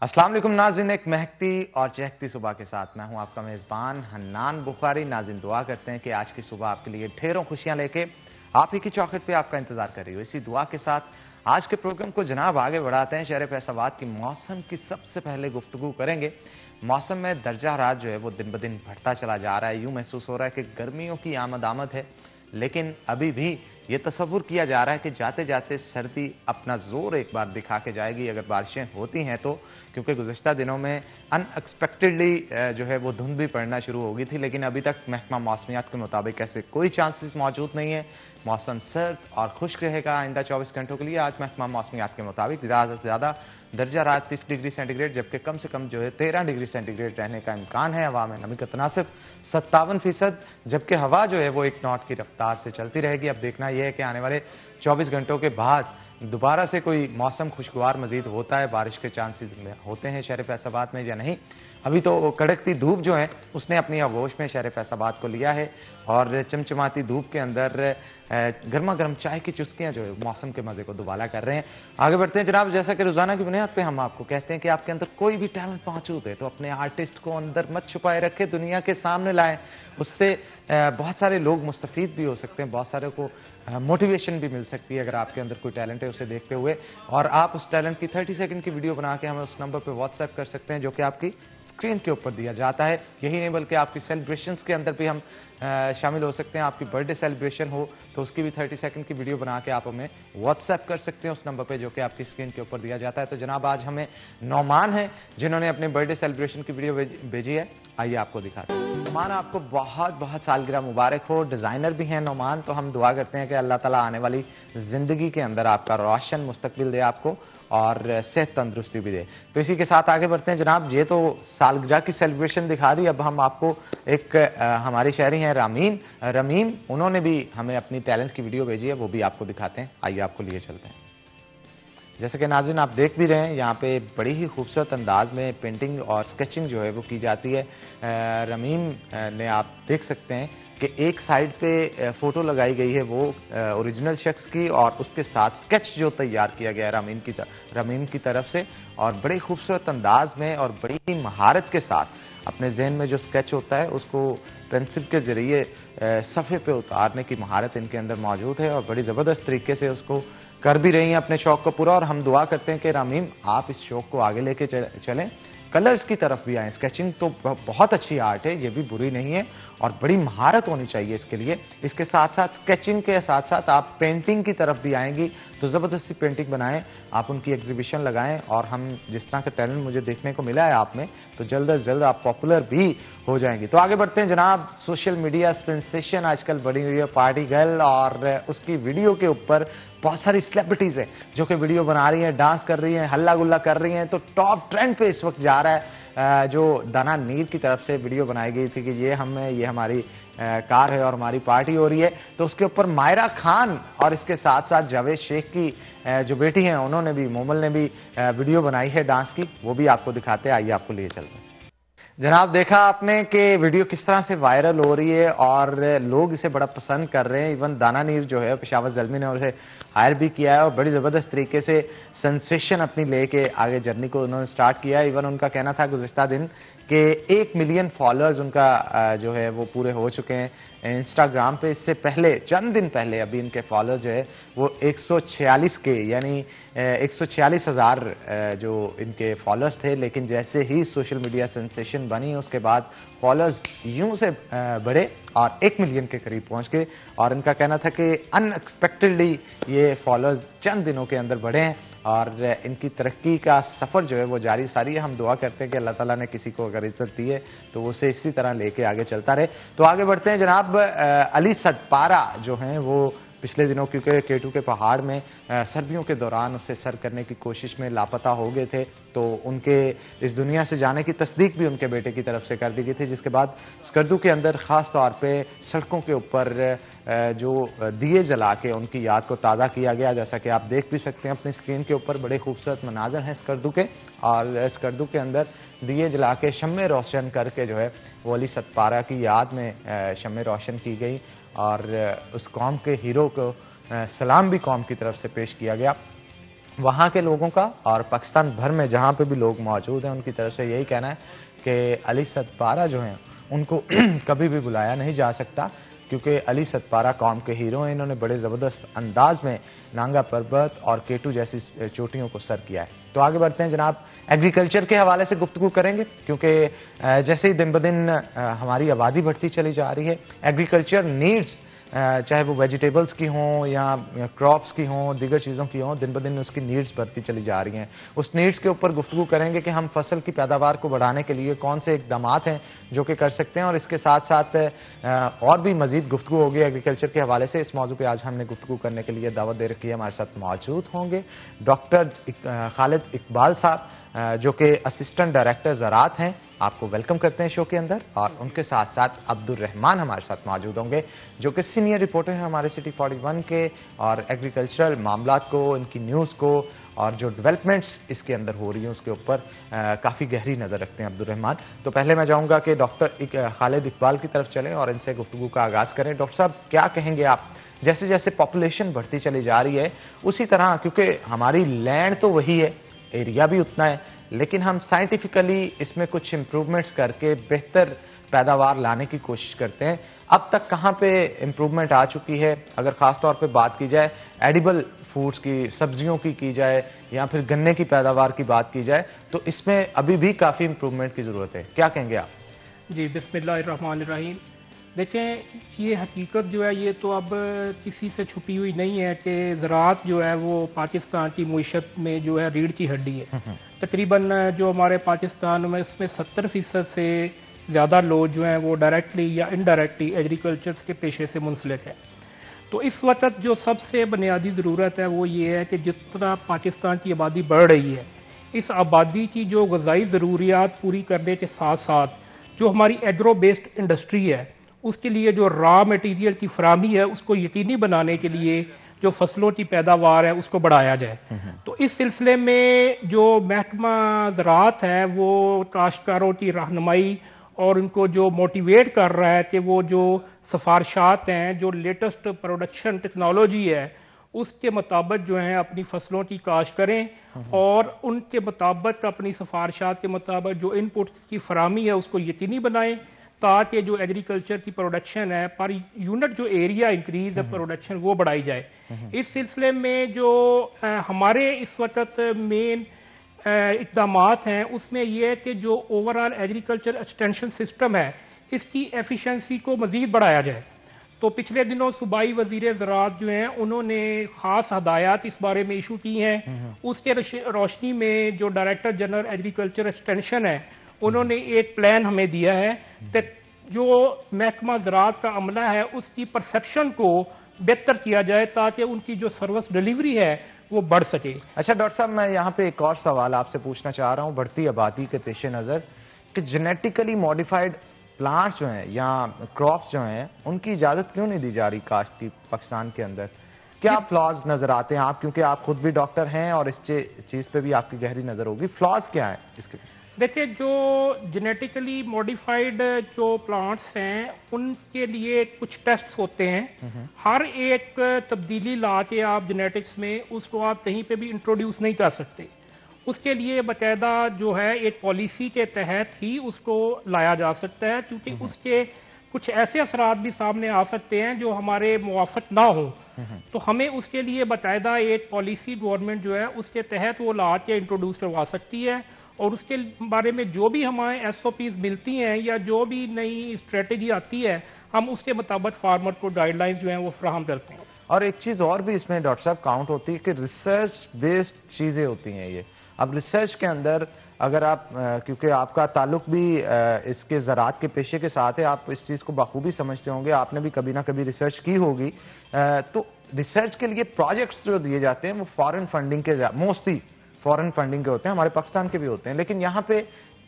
अस्सलाम वालेकुम नाज़रीन, एक महकती और चहकती सुबह के साथ मैं हूं आपका मेज़बान हन्नान बुखारी। नाज़रीन, दुआ करते हैं कि आज की सुबह आपके लिए ढेरों खुशियां लेके आप ही की चौखट पे आपका इंतजार कर रही हो। इसी दुआ के साथ आज के प्रोग्राम को जनाब आगे बढ़ाते हैं। शहर फैसलाबाद की मौसम की सबसे पहले गुफ्तगू करेंगे। मौसम में दर्जा हरारत जो है वो दिन ब दिन बढ़ता चला जा रहा है। यूं महसूस हो रहा है कि गर्मियों की आमद है, लेकिन अभी भी ये तस्वुर किया जा रहा है कि जाते जाते सर्दी अपना जोर एक बार दिखा के जाएगी अगर बारिशें होती हैं तो, क्योंकि गुज़िश्ता दिनों में अनएक्सपेक्टेडली जो है वो धुंध भी पड़ना शुरू हो गई थी, लेकिन अभी तक महकमा मौसमियात के मुताबिक ऐसे कोई चांसेस मौजूद नहीं है। मौसम सर्द और खुश्क रहेगा आइंदा 24 घंटों के लिए। आज महकमा मौसमियात के मुताबिक ज़्यादा से ज़्यादा दर्जा रात 30 डिग्री सेंटीग्रेड, जबकि कम से कम जो है 13 डिग्री सेंटीग्रेड रहने का इम्कान है। हवा में नमी का तनासिब 57%, जबकि हवा जो है वो 1 नॉट की रफ्तार से चलती रहेगी। अब देखना यह है कि आने वाले 24 घंटों के बाद दोबारा से कोई मौसम खुशगवार मजीद होता है, बारिश के चांसेस होते हैं शहर फैसलाबाद में या नहीं। अभी तो कड़कती धूप जो है उसने अपनी आगोश में शहर फैसलाबाद को लिया है और चमचमाती धूप के अंदर गर्मा गर्म चाय की चुस्कियां जो है मौसम के मजे को दुबाला कर रहे हैं। आगे बढ़ते हैं जनाब। जैसा कि रोजाना की बुनियाद पे हम आपको कहते हैं कि आपके अंदर कोई भी टैलेंट मौजूद है तो अपने आर्टिस्ट को अंदर मत छुपाए रखें, दुनिया के सामने लाएं। उससे बहुत सारे लोग मुस्तफीद भी हो सकते हैं, बहुत सारे को मोटिवेशन भी मिल सकती है अगर आपके अंदर कोई टैलेंट है उसे देखते हुए। और आप उस टैलेंट की 30 सेकंड की वीडियो बना के हमें उस नंबर पर व्हाट्सएप कर सकते हैं जो कि आपकी स्क्रीन के ऊपर दिया जाता है। यही नहीं बल्कि आपकी सेलिब्रेशंस के अंदर भी हम शामिल हो सकते हैं। आपकी बर्थडे सेलिब्रेशन हो तो उसकी भी 30 सेकंड की वीडियो बना के आप हमें व्हाट्सएप कर सकते हैं उस नंबर पे जो कि आपकी स्क्रीन के ऊपर दिया जाता है। तो जनाब आज हमें नौमान है जिन्होंने अपने बर्थडे सेलिब्रेशन की वीडियो भेजी है, आइए आपको दिखाते हैं। नौमान, आपको बहुत बहुत सालगिरह मुबारक हो। डिजाइनर भी हैं नौमान, तो हम दुआ करते हैं कि अल्लाह ताला आने वाली जिंदगी के अंदर आपका रोशन मुस्तकबिल दे आपको और सेहत तंदुरुस्ती भी दे। तो इसी के साथ आगे बढ़ते हैं जनाब। ये तो सालगिरह की सेलिब्रेशन दिखा दी, अब हम आपको एक हमारी शहरी हैं रमीम, उन्होंने भी हमें अपनी टैलेंट की वीडियो भेजी है, वो भी आपको दिखाते हैं। आइए आपको लिए चलते हैं। जैसे कि नाज़रीन आप देख भी रहे हैं, यहाँ पे बड़ी ही खूबसूरत अंदाज में पेंटिंग और स्केचिंग जो है वो की जाती है। रमीम ने आप देख सकते हैं कि एक साइड पे फोटो लगाई गई है वो ओरिजिनल शख्स की, और उसके साथ स्केच जो तैयार किया गया है रमीम की तरफ से, और बड़े खूबसूरत अंदाज में और बड़ी ही महारत के साथ अपने जहन में जो स्केच होता है उसको पेंसिल के जरिए सफ़े पे उतारने की महारत इनके अंदर मौजूद है और बड़ी ज़बरदस्त तरीके से उसको कर भी रही हैं अपने शौक को पूरा। और हम दुआ करते हैं कि रामीम आप इस शौक को आगे लेके चलें, कलर्स की तरफ भी आए। स्केचिंग तो बहुत अच्छी आर्ट है, ये भी बुरी नहीं है, और बड़ी महारत होनी चाहिए इसके लिए। इसके साथ साथ स्केचिंग के साथ साथ आप पेंटिंग की तरफ भी आएंगी तो ज़बरदस्ती पेंटिंग बनाएं, आप उनकी एग्जीबिशन लगाएं, और हम जिस तरह का टैलेंट मुझे देखने को मिला है आप में, तो जल्द अज जल्द आप पॉपुलर भी हो जाएंगी। तो आगे बढ़ते हैं जनाब। सोशल मीडिया सेंसेशन आजकल बड़ी हुई है पार्टी गर्ल, और उसकी वीडियो के ऊपर बहुत सारी सेलिब्रिटीज हैं जो कि वीडियो बना रही हैं, डांस कर रही हैं, हल्ला गुल्ला कर रही हैं। तो टॉप ट्रेंड पे इस वक्त जा रहा है जो दाना नीर की तरफ से वीडियो बनाई गई थी कि ये हमारी कार है और हमारी पार्टी हो रही है, तो उसके ऊपर मायरा खान और इसके साथ साथ जावेद शेख की जो बेटी हैं उन्होंने भी, मोमल ने भी वीडियो बनाई है डांस की, वो भी आपको दिखाते हैं। आइए आपको लिए चलते हैं। जनाब देखा आपने कि वीडियो किस तरह से वायरल हो रही है और लोग इसे बड़ा पसंद कर रहे हैं। इवन दाना नीर जो है पेशावर जल्मी ने उसे हायर भी किया है और बड़ी ज़बरदस्त तरीके से सेंसेशन अपनी लेके आगे जर्नी को उन्होंने स्टार्ट किया है। इवन उनका कहना था गुज़िश्ता दिन कि 1 मिलियन फॉलोअर्स उनका जो है वो पूरे हो चुके हैं इंस्टाग्राम पे। इससे पहले चंद दिन पहले अभी इनके फॉलोअर्स जो है वो 146 के यानी 146,000 जो इनके फॉलोअर्स थे, लेकिन जैसे ही सोशल मीडिया सेंसेशन बनी उसके बाद फॉलोअर्स यूं से बढ़े और 1 मिलियन के करीब पहुंच गए। और इनका कहना था कि अनएक्सपेक्टेडली ये फॉलोअर्स चंद दिनों के अंदर बढ़े हैं और इनकी तरक्की का सफ़र जो है वो जारी सारी है। हम दुआ करते हैं कि अल्लाह ताला ने किसी को अगर इज्जत दी है तो वो उसे इसी तरह लेके आगे चलता रहे। तो आगे बढ़ते हैं जनाब। अली सदपारा जो हैं वो पिछले दिनों क्योंकि केटू के पहाड़ में सर्दियों के दौरान उसे सर करने की कोशिश में लापता हो गए थे, तो उनके इस दुनिया से जाने की तस्दीक भी उनके बेटे की तरफ से कर दी गई थी, जिसके बाद स्कर्दू के अंदर ख़ास तौर पे सड़कों के ऊपर जो दिए जला के उनकी याद को ताज़ा किया गया। जैसा कि आप देख भी सकते हैं अपनी स्क्रीन के ऊपर बड़े खूबसूरत मनाजर हैं स्कर्दू के, और स्कर्दू के अंदर दिए जला के शम्मे रोशन करके जो है वो अली सदपारा की याद में शम्मे रोशन की गई और उस कौम के हीरो को सलाम भी कौम की तरफ से पेश किया गया। वहाँ के लोगों का और पाकिस्तान भर में जहाँ पे भी लोग मौजूद हैं उनकी तरफ से यही कहना है कि अली सतपारा जो हैं उनको कभी भी बुलाया नहीं जा सकता, क्योंकि अली सतपारा कौम के हीरो हैं। इन्होंने बड़े ज़बरदस्त अंदाज में नांगा पर्वत और केटू जैसी चोटियों को सर किया है। तो आगे बढ़ते हैं जनाब, एग्रीकल्चर के हवाले से गुफ्तगू करेंगे, क्योंकि जैसे ही दिन ब दिन हमारी आबादी बढ़ती चली जा रही है, एग्रीकल्चर नीड्स चाहे वो वेजिटेबल्स की हों या क्रॉप्स की हों, दीगर चीज़ों की हों, दिन ब दिन उसकी नीड्स बढ़ती चली जा रही हैं। उस नीड्स के ऊपर गुफ्तगू करेंगे कि हम फसल की पैदावार को बढ़ाने के लिए कौन से इकदाम हैं जो कि कर सकते हैं, और इसके साथ साथ और भी मजीद गुफ्तगू होगी एग्रीकल्चर के हवाले से। इस मौजू पर आज हमने गुफ्तगू करने के लिए दावत दे रखी है। हमारे साथ मौजूद होंगे डॉक्टर खालिद इकबाल साहब, जो कि असिस्टेंट डायरेक्टर ज़राअत हैं। आपको वेलकम करते हैं शो के अंदर। और उनके साथ साथ अब्दुल रहमान हमारे साथ मौजूद होंगे, जो कि सीनियर रिपोर्टर हैं हमारे सिटी 41 के, और एग्रीकल्चरल मामलात को, इनकी न्यूज़ को और जो डेवलपमेंट्स इसके अंदर हो रही हैं उसके ऊपर काफ़ी गहरी नज़र रखते हैं अब्दुल रहमान। तो पहले मैं चाहूँगा कि डॉक्टर खालिद इकबाल की तरफ चलें और इनसे गुफ्तगू का आगाज़ करें। डॉक्टर साहब, क्या कहेंगे आप, जैसे जैसे पॉपुलेशन बढ़ती चली जा रही है उसी तरह, क्योंकि हमारी लैंड तो वही है, एरिया भी उतना है, लेकिन हम साइंटिफिकली इसमें कुछ इंप्रूवमेंट्स करके बेहतर पैदावार लाने की कोशिश करते हैं। अब तक कहाँ पे इंप्रूवमेंट आ चुकी है? अगर खास तौर पे बात की जाए एडिबल फूड्स की, सब्जियों की जाए, या फिर गन्ने की पैदावार की बात की जाए, तो इसमें अभी भी काफ़ी इंप्रूवमेंट की ज़रूरत है। क्या कहेंगे आप? जी, बिस्मिल्लाहिर्रहमानिर्रहीम। देखें, ये हकीकत जो है ये तो अब किसी से छुपी हुई नहीं है कि ज़राअत जो है वो पाकिस्तान की मईशत में जो है रीढ़ की हड्डी है। तकरीबन जो हमारे पाकिस्तान में इसमें 70% से ज़्यादा लोग जो हैं वो डायरेक्टली या इनडायरेक्टली एग्रीकल्चर के पेशे से मुंसलिक है। तो इस वक्त जो सबसे बुनियादी ज़रूरत है वो ये है कि जितना पाकिस्तान की आबादी बढ़ रही है, इस आबादी की जो ग़िज़ाई ज़रूरियात पूरी करने के साथ साथ जो हमारी एग्रो बेस्ड इंडस्ट्री है उसके लिए जो रॉ मटेरियल की फराहमी है उसको यकीनी बनाने के लिए जो फसलों की पैदावार है उसको बढ़ाया जाए। तो इस सिलसिले में जो महकमा ज़राअत है वो काश्तकारों की रहनुमाई और उनको जो मोटिवेट कर रहा है कि वो जो सिफारिशात हैं, जो लेटेस्ट प्रोडक्शन टेक्नोलॉजी है उसके मुताबिक जो है अपनी फसलों की काश्त करें और उनके मुताबिक अपनी सिफारिशात के मुताबिक जो इनपुट की फराहमी है उसको यकीनी बनाएं, ताकि जो एग्रीकल्चर की प्रोडक्शन है पर यूनिट जो एरिया इंक्रीज है प्रोडक्शन वो बढ़ाई जाए। इस सिलसिले में जो हमारे इस वक्त मेन इकदाम हैं उसमें यह है कि जो ओवरऑल एग्रीकल्चर एक्सटेंशन सिस्टम है इसकी एफिशिएंसी को मजीद बढ़ाया जाए। तो पिछले दिनों सूबाई वजीर ज़राअत जो हैं उन्होंने ख़ास हदायत इस बारे में इशू की हैं। उसके रोशनी में जो डायरेक्टर जनरल एग्रीकल्चर एक्सटेंशन है उन्होंने एक प्लान हमें दिया है कि जो महकमा ज़राअत का अमला है उसकी परसेप्शन को बेहतर किया जाए ताकि उनकी जो सर्विस डिलीवरी है वो बढ़ सके। अच्छा डॉक्टर साहब, मैं यहाँ पे एक और सवाल आपसे पूछना चाह रहा हूँ बढ़ती आबादी के पेश नज़र, कि जेनेटिकली मॉडिफाइड प्लांट्स जो हैं या क्रॉप्स जो हैं उनकी इजाज़त क्यों नहीं दी जा रही काश्त की पाकिस्तान के अंदर? क्या फ्लॉज नज़र आते हैं आप, क्योंकि आप खुद भी डॉक्टर हैं और इस चीज़ पे भी आपकी गहरी नज़र होगी, फ्लॉज क्या है इसके? देखिए, जो जेनेटिकली मॉडिफाइड जो प्लांट्स हैं उनके लिए कुछ टेस्ट्स होते हैं। हर एक तब्दीली ला के आप जेनेटिक्स में उसको आप कहीं पे भी इंट्रोड्यूस नहीं कर सकते। उसके लिए बाकायदा जो है एक पॉलिसी के तहत ही उसको लाया जा सकता है, क्योंकि उसके कुछ ऐसे असरात भी सामने आ सकते हैं जो हमारे मुवाफिक ना हो। तो हमें उसके लिए बाकायदा एक पॉलिसी गवर्नमेंट जो है उसके तहत वो ला के इंट्रोड्यूस करवा सकती है, और उसके बारे में जो भी हमारे SOPs मिलती हैं या जो भी नई स्ट्रेटेजी आती है हम उसके मुताबिक फार्मर को गाइडलाइंस जो हैं वो फ्राहम करते हैं। और एक चीज़ और भी इसमें डॉक्टर साहब काउंट होती है कि रिसर्च बेस्ड चीज़ें होती हैं ये। अब रिसर्च के अंदर अगर आप क्योंकि आपका ताल्लुक भी इसके ज़राअत के पेशे के साथ है, आप इस चीज़ को बखूबी समझते होंगे, आपने भी कभी ना कभी रिसर्च की होगी। तो रिसर्च के लिए प्रोजेक्ट्स जो दिए जाते हैं वो फॉरेन फंडिंग के, मोस्टली फॉरेन फंडिंग के होते हैं, हमारे पाकिस्तान के भी होते हैं, लेकिन यहाँ पे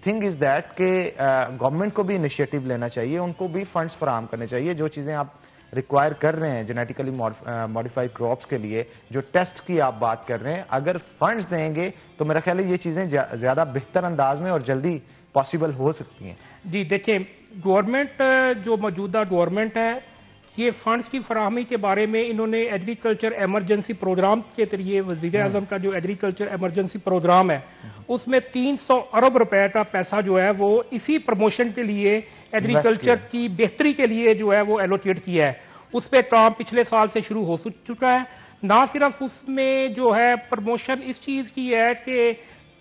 थिंग इज दैट कि गवर्नमेंट को भी इनिशिएटिव लेना चाहिए, उनको भी फंड्स फराहम करने चाहिए। जो चीज़ें आप रिक्वायर कर रहे हैं जेनेटिकली मॉडिफाइड क्रॉप्स के लिए, जो टेस्ट की आप बात कर रहे हैं, अगर फंड्स देंगे तो मेरा ख्याल है ये चीज़ें ज़्यादा बेहतर अंदाज में और जल्दी पॉसिबल हो सकती हैं। जी देखिए, गवर्नमेंट जो मौजूदा गवर्नमेंट है ये फंड्स की फराहमी के बारे में इन्होंने एग्रीकल्चर एमरजेंसी प्रोग्राम के जरिए वज़ीर आज़म का जो एग्रीकल्चर एमरजेंसी प्रोग्राम है उसमें 300 अरब रुपए का पैसा जो है वो इसी प्रमोशन के लिए एग्रीकल्चर की बेहतरी के लिए जो है वो एलोकेट किया है। उस पर काम पिछले साल से शुरू हो चुका है। ना सिर्फ उसमें जो है प्रमोशन इस चीज़ की है कि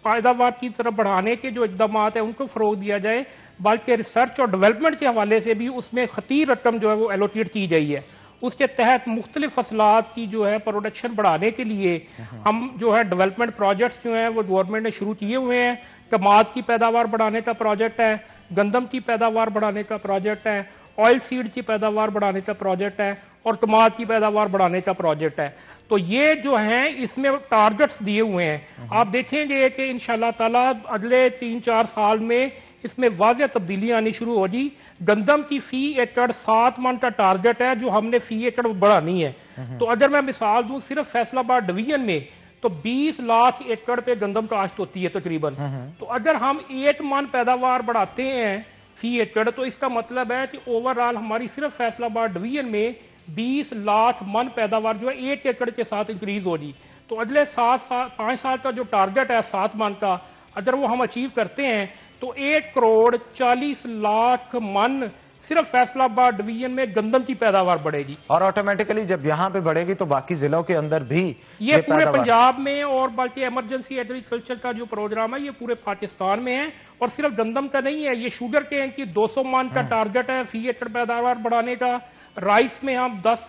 पैदावार की तरफ बढ़ाने के जो इकदाम है उनको फ़रोग दिया जाए, बल्कि रिसर्च और डेवलपमेंट के हवाले से भी उसमें खतीर रकम जो है वो एलोकेट की गई है। उसके तहत मुख्तलिफ फसलात की जो है प्रोडक्शन बढ़ाने के लिए हम जो है डेवलपमेंट प्रोजेक्ट्स जो हैं वो गवर्नमेंट ने शुरू किए हुए हैं। कमाद की पैदावार बढ़ाने का प्रोजेक्ट है, गंदम की पैदावार बढ़ाने का प्रोजेक्ट है, ऑयल सीड की पैदावार बढ़ाने का प्रोजेक्ट है और कमाद की पैदावार बढ़ाने का प्रोजेक्ट है। तो ये जो हैं इसमें टारगेट्स दिए हुए हैं। आप देखेंगे कि इंशाल्लाह ताला अगले 3-4 साल में इसमें वाज़ेह तब्दीलियां आनी शुरू होगी। गंदम की फी एकड़ 7 मन का टारगेट है जो हमने फी एकड़ बढ़ानी है। तो अगर मैं मिसाल दूं सिर्फ फैसलाबाद डिवीजन में तो 20 लाख एकड़ पे गंदम काश्त होती है तकरीबन। तो अगर हम 1 मन पैदावार बढ़ाते हैं फी एकड़ तो इसका मतलब है कि ओवरऑल हमारी सिर्फ फैसलाबाद डिवीजन में 20 लाख मन पैदावार जो है 1 एकड़ के साथ इंक्रीज होगी। तो अगले 5 साल का जो टारगेट है 7 मन का, अगर वो हम अचीव करते हैं तो 1 करोड़ 40 लाख मन सिर्फ फैसलाबाद डिवीजन में गंदम की पैदावार बढ़ेगी। और ऑटोमेटिकली जब यहाँ पे बढ़ेगी तो बाकी जिलों के अंदर भी ये पूरे पंजाब में और बल्कि इमरजेंसी एग्रीकल्चर का जो प्रोग्राम है ये पूरे पाकिस्तान में है। और सिर्फ गंदम का नहीं है, ये शुगर केन की 200 मन का टारगेट है फी एकड़ पैदावार बढ़ाने का। राइस में हम 10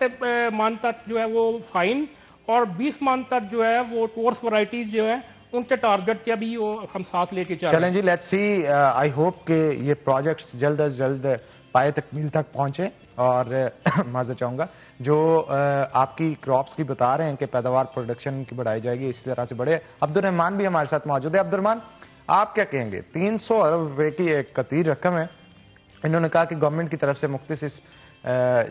मन तक जो है वो फाइन और 20 मन तक जो है वो कोर्स वैरायटीज जो है उनके टारगेट के अभी वो हम साथ लेके चलें जी। लेट्स सी, आई होप कि ये प्रोजेक्ट्स जल्द अज जल्द पाए तकमील तक पहुंचे। और माजर चाहूंगा जो आपकी क्रॉप्स की बता रहे हैं कि पैदावार प्रोडक्शन की बढ़ाई जाएगी, इसी तरह से बढ़े। अब्दुर्रहमान भी हमारे साथ मौजूद है। अब्दुर्रहमान, आप क्या कहेंगे? 300 अरब रुपए की एक कतीर रकम है, इन्होंने कहा कि गवर्नमेंट की तरफ से मुख्तस इस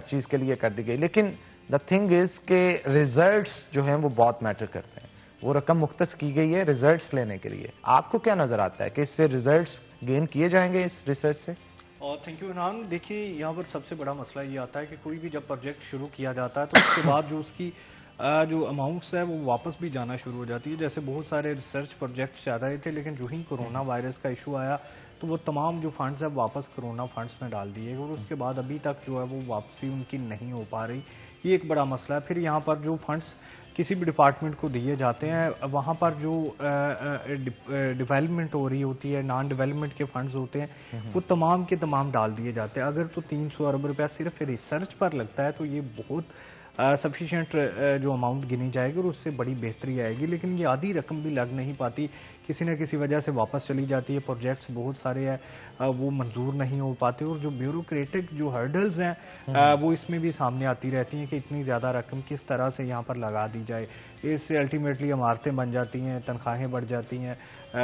चीज के लिए कर दी गई, लेकिन द थिंग इज के रिजल्ट्स जो हैं वो बहुत मैटर करते हैं। वो रकम मुख्तस की गई है रिजल्ट्स लेने के लिए। आपको क्या नजर आता है कि इससे रिजल्ट्स गेन किए जाएंगे इस रिसर्च से? और थैंक यू इनान। देखिए यहाँ पर सबसे बड़ा मसला ये आता है कि कोई भी जब प्रोजेक्ट शुरू किया जाता है तो उसके बाद जो उसकी जो अमाउंट्स है वो वापस भी जाना शुरू हो जाती है। जैसे बहुत सारे रिसर्च प्रोजेक्ट चल रहे थे, लेकिन जो ही कोरोना वायरस का इशू आया तो वो तमाम जो फंड्स है वापस कोरोना फंड्स में डाल दिए और उसके बाद अभी तक जो है वो वापसी उनकी नहीं हो पा रही। ये एक बड़ा मसला है। फिर यहाँ पर जो फंड्स किसी भी डिपार्टमेंट को दिए जाते हैं वहाँ पर जो डेवलपमेंट हो रही होती है, नॉन डेवलपमेंट के फंड्स होते हैं वो तमाम के तमाम डाल दिए जाते हैं। अगर तो 300 अरब रुपया सिर्फ रिसर्च पर लगता है तो ये बहुत सफिशिएंट जो अमाउंट गिनी जाएगी और उससे बड़ी बेहतरी आएगी। लेकिन ये आधी रकम भी लग नहीं पाती, किसी न किसी वजह से वापस चली जाती है। प्रोजेक्ट्स बहुत सारे हैं वो मंजूर नहीं हो पाते और जो ब्यूरोक्रेटिक जो हर्डल्स हैं वो इसमें भी सामने आती रहती हैं कि इतनी ज़्यादा रकम किस तरह से यहाँ पर लगा दी जाए। इससे अल्टीमेटली इमारतें बन जाती हैं, तनख्वाहें बढ़ जाती हैं,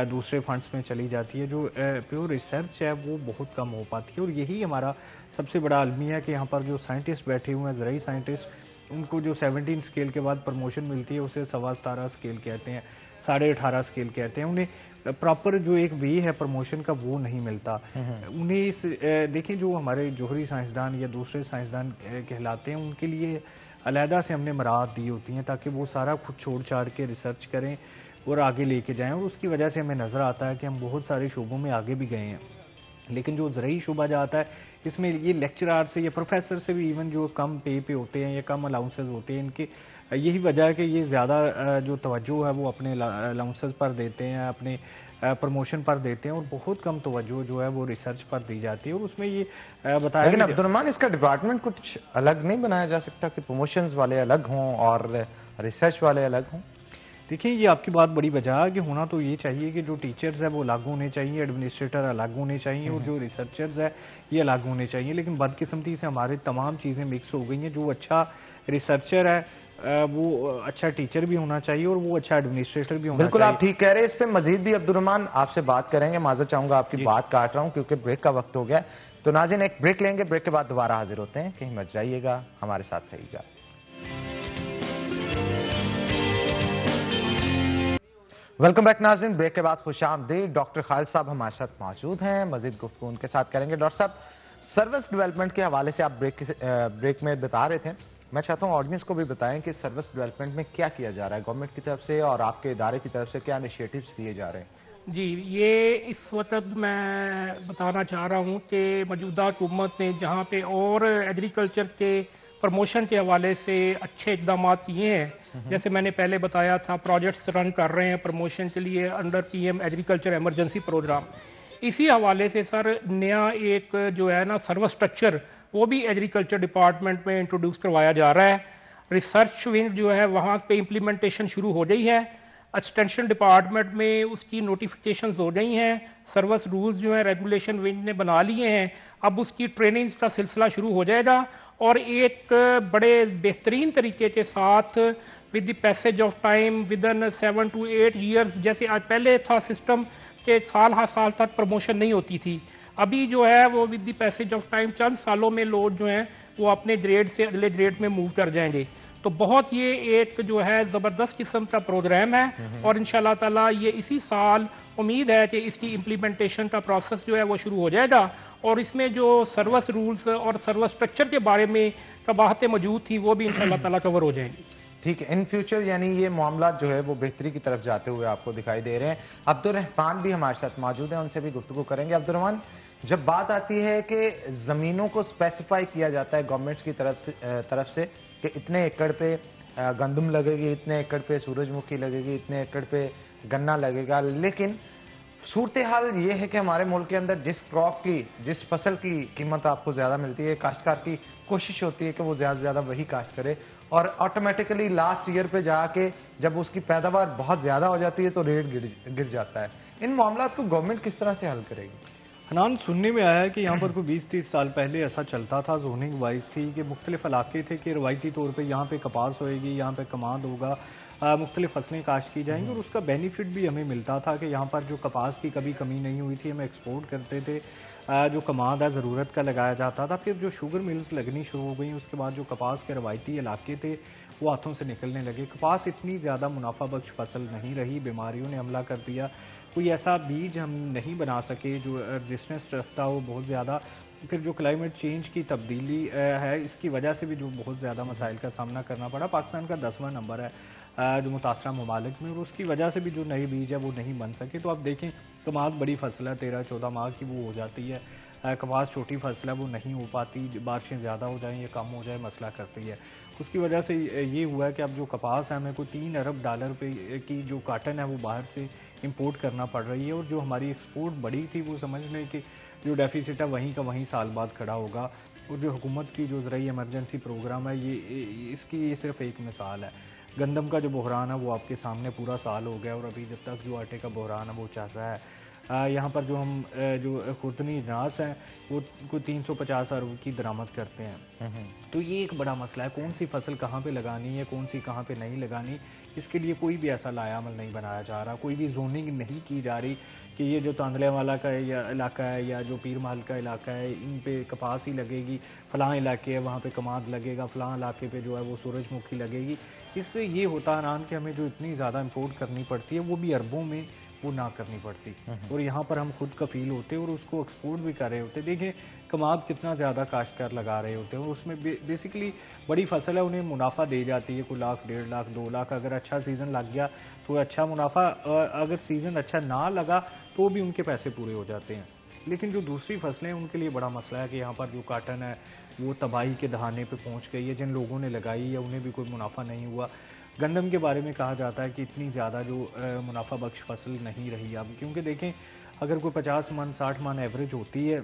दूसरे फंड्स में चली जाती है। जो प्योर रिसर्च है वो बहुत कम हो पाती है और यही हमारा सबसे बड़ा अलमिया है कि यहाँ पर जो साइंटिस्ट बैठे हुए हैं, ज़राई साइंटिस्ट, उनको जो 17 स्केल के बाद प्रमोशन मिलती है उसे 17.25 स्केल कहते हैं, 18.5 स्केल कहते हैं। उन्हें प्रॉपर जो एक वे है प्रमोशन का वो नहीं मिलता उन्हें। इस देखें जो हमारे जोहरी साइंसदान या दूसरे साइंसदान कहलाते हैं उनके लिए अलहदा से हमने मराहत दी होती हैं ताकि वो सारा खुद छोड़ छाड़ के रिसर्च करें और आगे लेके जाएं। और उसकी वजह से हमें नज़र आता है कि हम बहुत सारे शोबों में आगे भी गए हैं। लेकिन जो ज़राई शोबा जाता है इसमें ये लेक्चरार से या प्रोफेसर से भी इवन जो कम पे होते हैं या कम अलाउंसेस होते हैं, इनके यही वजह है कि ये ज़्यादा जो तवज्जो है वो अपने अलाउंसेस पर देते हैं, अपने प्रमोशन पर देते हैं और बहुत कम तवज्जो जो है वो रिसर्च पर दी जाती है। और उसमें ये बताया। लेकिन अब्दुर्रहमान, इसका डिपार्टमेंट कुछ अलग नहीं बनाया जा सकता कि प्रमोशंस वाले अलग हों और रिसर्च वाले अलग हों? देखिए ये आपकी बात बड़ी वजह है कि होना तो ये चाहिए कि जो टीचर्स है वो अलग होने चाहिए, एडमिनिस्ट्रेटर अलग होने चाहिए और जो रिसर्चर्स है ये अलग होने चाहिए। लेकिन बदकिस्मती से हमारे तमाम चीज़ें मिक्स हो गई हैं। जो अच्छा रिसर्चर है वो अच्छा टीचर भी होना चाहिए और वो अच्छा एडमिनिस्ट्रेटर भी होना चाहिए। बिल्कुल, आप ठीक कह रहे हैं। इस पे मजीद भी अब्दुर्रहमान आपसे बात करेंगे। माजर चाहूंगा आपकी बात काट रहा हूं क्योंकि ब्रेक का वक्त हो गया। तो नाज़रीन एक ब्रेक लेंगे, ब्रेक के बाद दोबारा हाजिर होते हैं। कहीं मत जाइएगा, हमारे साथ रहिएगा। वेलकम बैक नाज़रीन। ब्रेक के बाद खुशामदीद। डॉक्टर खालिद साहब हमारे साथ मौजूद हैं, मजीद गुफ्तगू उनके साथ करेंगे। डॉक्टर साहब, सर्विस डेवलपमेंट के हवाले से आप ब्रेक में बता रहे थे, मैं चाहता हूं ऑडियंस को भी बताएं कि सर्विस डेवलपमेंट में क्या किया जा रहा है गवर्नमेंट की तरफ से और आपके इदारे की तरफ से, क्या इनिशिएटिव्स लिए जा रहे हैं? जी, ये इस वक्त मैं बताना चाह रहा हूँ कि मौजूदा हुकूमत ने जहाँ पे और एग्रीकल्चर के प्रमोशन के हवाले से अच्छे इकदाम किए हैं, जैसे मैंने पहले बताया था प्रोजेक्ट्स रन कर रहे हैं प्रमोशन के लिए under PM agriculture emergency programme. इसी हवाले से सर नया एक जो है ना सर्विस स्ट्रक्चर वो भी एग्रीकल्चर डिपार्टमेंट में इंट्रोड्यूस करवाया जा रहा है। रिसर्च विंग जो है वहाँ पे इम्प्लीमेंटेशन शुरू हो गई है, एक्सटेंशन डिपार्टमेंट में उसकी नोटिफिकेशंस हो गई हैं, सर्विस रूल्स जो है रेगुलेशन विंग ने बना लिए हैं, अब उसकी ट्रेनिंग का सिलसिला शुरू हो जाएगा और एक बड़े बेहतरीन तरीके के साथ with the passage of time with in 7 to 8 years, जैसे आज पहले था सिस्टम के साल हर साल तक प्रमोशन नहीं होती थी, अभी जो है वो with the passage of time चंद सालों में लोग जो हैं वो अपने ग्रेड से अगले ग्रेड में मूव कर जाएंगे। तो बहुत ये एक जो है ज़बरदस्त किस्म का प्रोग्राम है और इंशाल्लाह ताला ये इसी साल उम्मीद है कि इसकी इम्प्लीमेंटेशन का प्रोसेस जो है वो शुरू हो जाएगा और इसमें जो सर्विस रूल्स और सर्विस स्ट्रक्चर के बारे में कबाहतें मौजूद थी वो भी इंशाल्लाह ताला कवर हो जाएंगी। ठीक है, इन फ्यूचर यानी ये मामला जो है वो बेहतरी की तरफ जाते हुए आपको दिखाई दे रहे हैं। अब्दुर्रहमान भी हमारे साथ मौजूद हैं, उनसे भी गुफ्तगू करेंगे। अब्दुर्रहमान, जब बात आती है कि जमीनों को स्पेसिफाई किया जाता है गवर्नमेंट की तरफ से कि इतने एकड़ पे गंदम लगेगी, इतने एकड़ पे सूरजमुखी लगेगी, इतने एकड़ पे गन्ना लगेगा, लेकिन सूरत हाल ये है कि हमारे मुल्क के अंदर जिस क्रॉप की, जिस फसल की कीमत आपको ज़्यादा मिलती है, काश्तकार की कोशिश होती है कि वो ज़्यादा से ज़्यादा वही काश्त करे और ऑटोमेटिकली लास्ट ईयर पे जाके जब उसकी पैदावार बहुत ज़्यादा हो जाती है तो रेट गिर जाता है। इन मामला को गवर्नमेंट किस तरह से हल करेगी? हनान, सुनने में आया है कि यहाँ पर कोई 20-30 साल पहले ऐसा चलता था, जोनिंग वाइज थी कि मुख्तलिफ इलाके थे कि रवायती तौर पे यहाँ पे कपास होएगी, यहाँ पे कमाद होगा, मुख्तलिफ फसलें काश्त की जाएंगी और उसका बेनिफिट भी हमें मिलता था कि यहाँ पर जो कपास की कभी कमी नहीं हुई थी, हम एक्सपोर्ट करते थे, जो कमाद है ज़रूरत का लगाया जाता था। फिर जो शुगर मिल्स लगनी शुरू हो गई उसके बाद जो कपास के रवायती इलाके थे वो हाथों से निकलने लगे। कपास इतनी ज़्यादा मुनाफा बख्श फसल नहीं रही, बीमारियों ने हमला कर दिया, कोई ऐसा बीज हम नहीं बना सके जो रेजिस्टेंस रखता हो बहुत ज़्यादा। फिर जो क्लाइमेट चेंज की तब्दीली है इसकी वजह से भी जो बहुत ज़्यादा मसाइल का सामना करना पड़ा। पाकिस्तान का 10वां नंबर है जो मुतासरा ममालिक में और उसकी वजह से भी जो नए बीज है वो नहीं बन सके। तो आप देखें कमाद बड़ी फसल है, 13-14 माह की वो हो जाती है, कपास छोटी फसल है वो नहीं हो पाती, बारिशें ज़्यादा हो जाएं या कम हो जाए मसला करती है। उसकी वजह से ये हुआ है कि अब जो कपास है हमें कोई $3 अरब पे की जो काटन है वो बाहर से इंपोर्ट करना पड़ रही है और जो हमारी एक्सपोर्ट बढ़ी थी वो समझ लें कि जो डेफिसिट है वहीं का वहीं साल बाद खड़ा होगा। और जो हुकूमत की जो ज़राई इमरजेंसी प्रोग्राम है ये सिर्फ एक मिसाल है। गंदम का जो बहरान है वो आपके सामने पूरा साल हो गया और अभी जब तक जो आटे का बहरान है वो चल रहा है। यहाँ पर जो हम जो खुर्दनी अनाज हैं वो कोई 350 अरब की दरामद करते हैं। तो ये एक बड़ा मसला है, कौन सी फसल कहाँ पे लगानी है, कौन सी कहाँ पे नहीं लगानी, इसके लिए कोई भी ऐसा लायामल नहीं बनाया जा रहा, कोई भी जोनिंग नहीं की जा रही कि ये जो तांदले वाला का या इलाका है या जो पीर महल का इलाका है इन पे कपास ही लगेगी, फलां इलाके है वहाँ पे कमाद लगेगा, फलां इलाके पे जो है वो सूरजमुखी लगेगी। इससे ये होता है नान कि हमें जो इतनी ज़्यादा इम्पोर्ट करनी पड़ती है वो भी अरबों में वो ना करनी पड़ती और यहाँ पर हम खुद कफील होते और उसको एक्सपोर्ट भी कर रहे होते। देखें कमाद कितना ज़्यादा काश्तकार लगा रहे होते हैं और उसमें बेसिकली बड़ी फसल है, उन्हें मुनाफा दे जाती है कोई लाख, 1.5 लाख, 2 लाख। अगर अच्छा सीज़न लग गया तो अच्छा मुनाफा, अगर सीज़न अच्छा ना लगा तो भी उनके पैसे पूरे हो जाते हैं। लेकिन जो दूसरी फसलें हैं उनके लिए बड़ा मसला है कि यहाँ पर जो काटन है वो तबाही के दहाने पे पहुँच गई है, जिन लोगों ने लगाई है उन्हें भी कोई मुनाफा नहीं हुआ। गंदम के बारे में कहा जाता है कि इतनी ज़्यादा जो मुनाफा बख्श फसल नहीं रही अब, क्योंकि देखें अगर कोई 50 मन 60 मन एवरेज होती है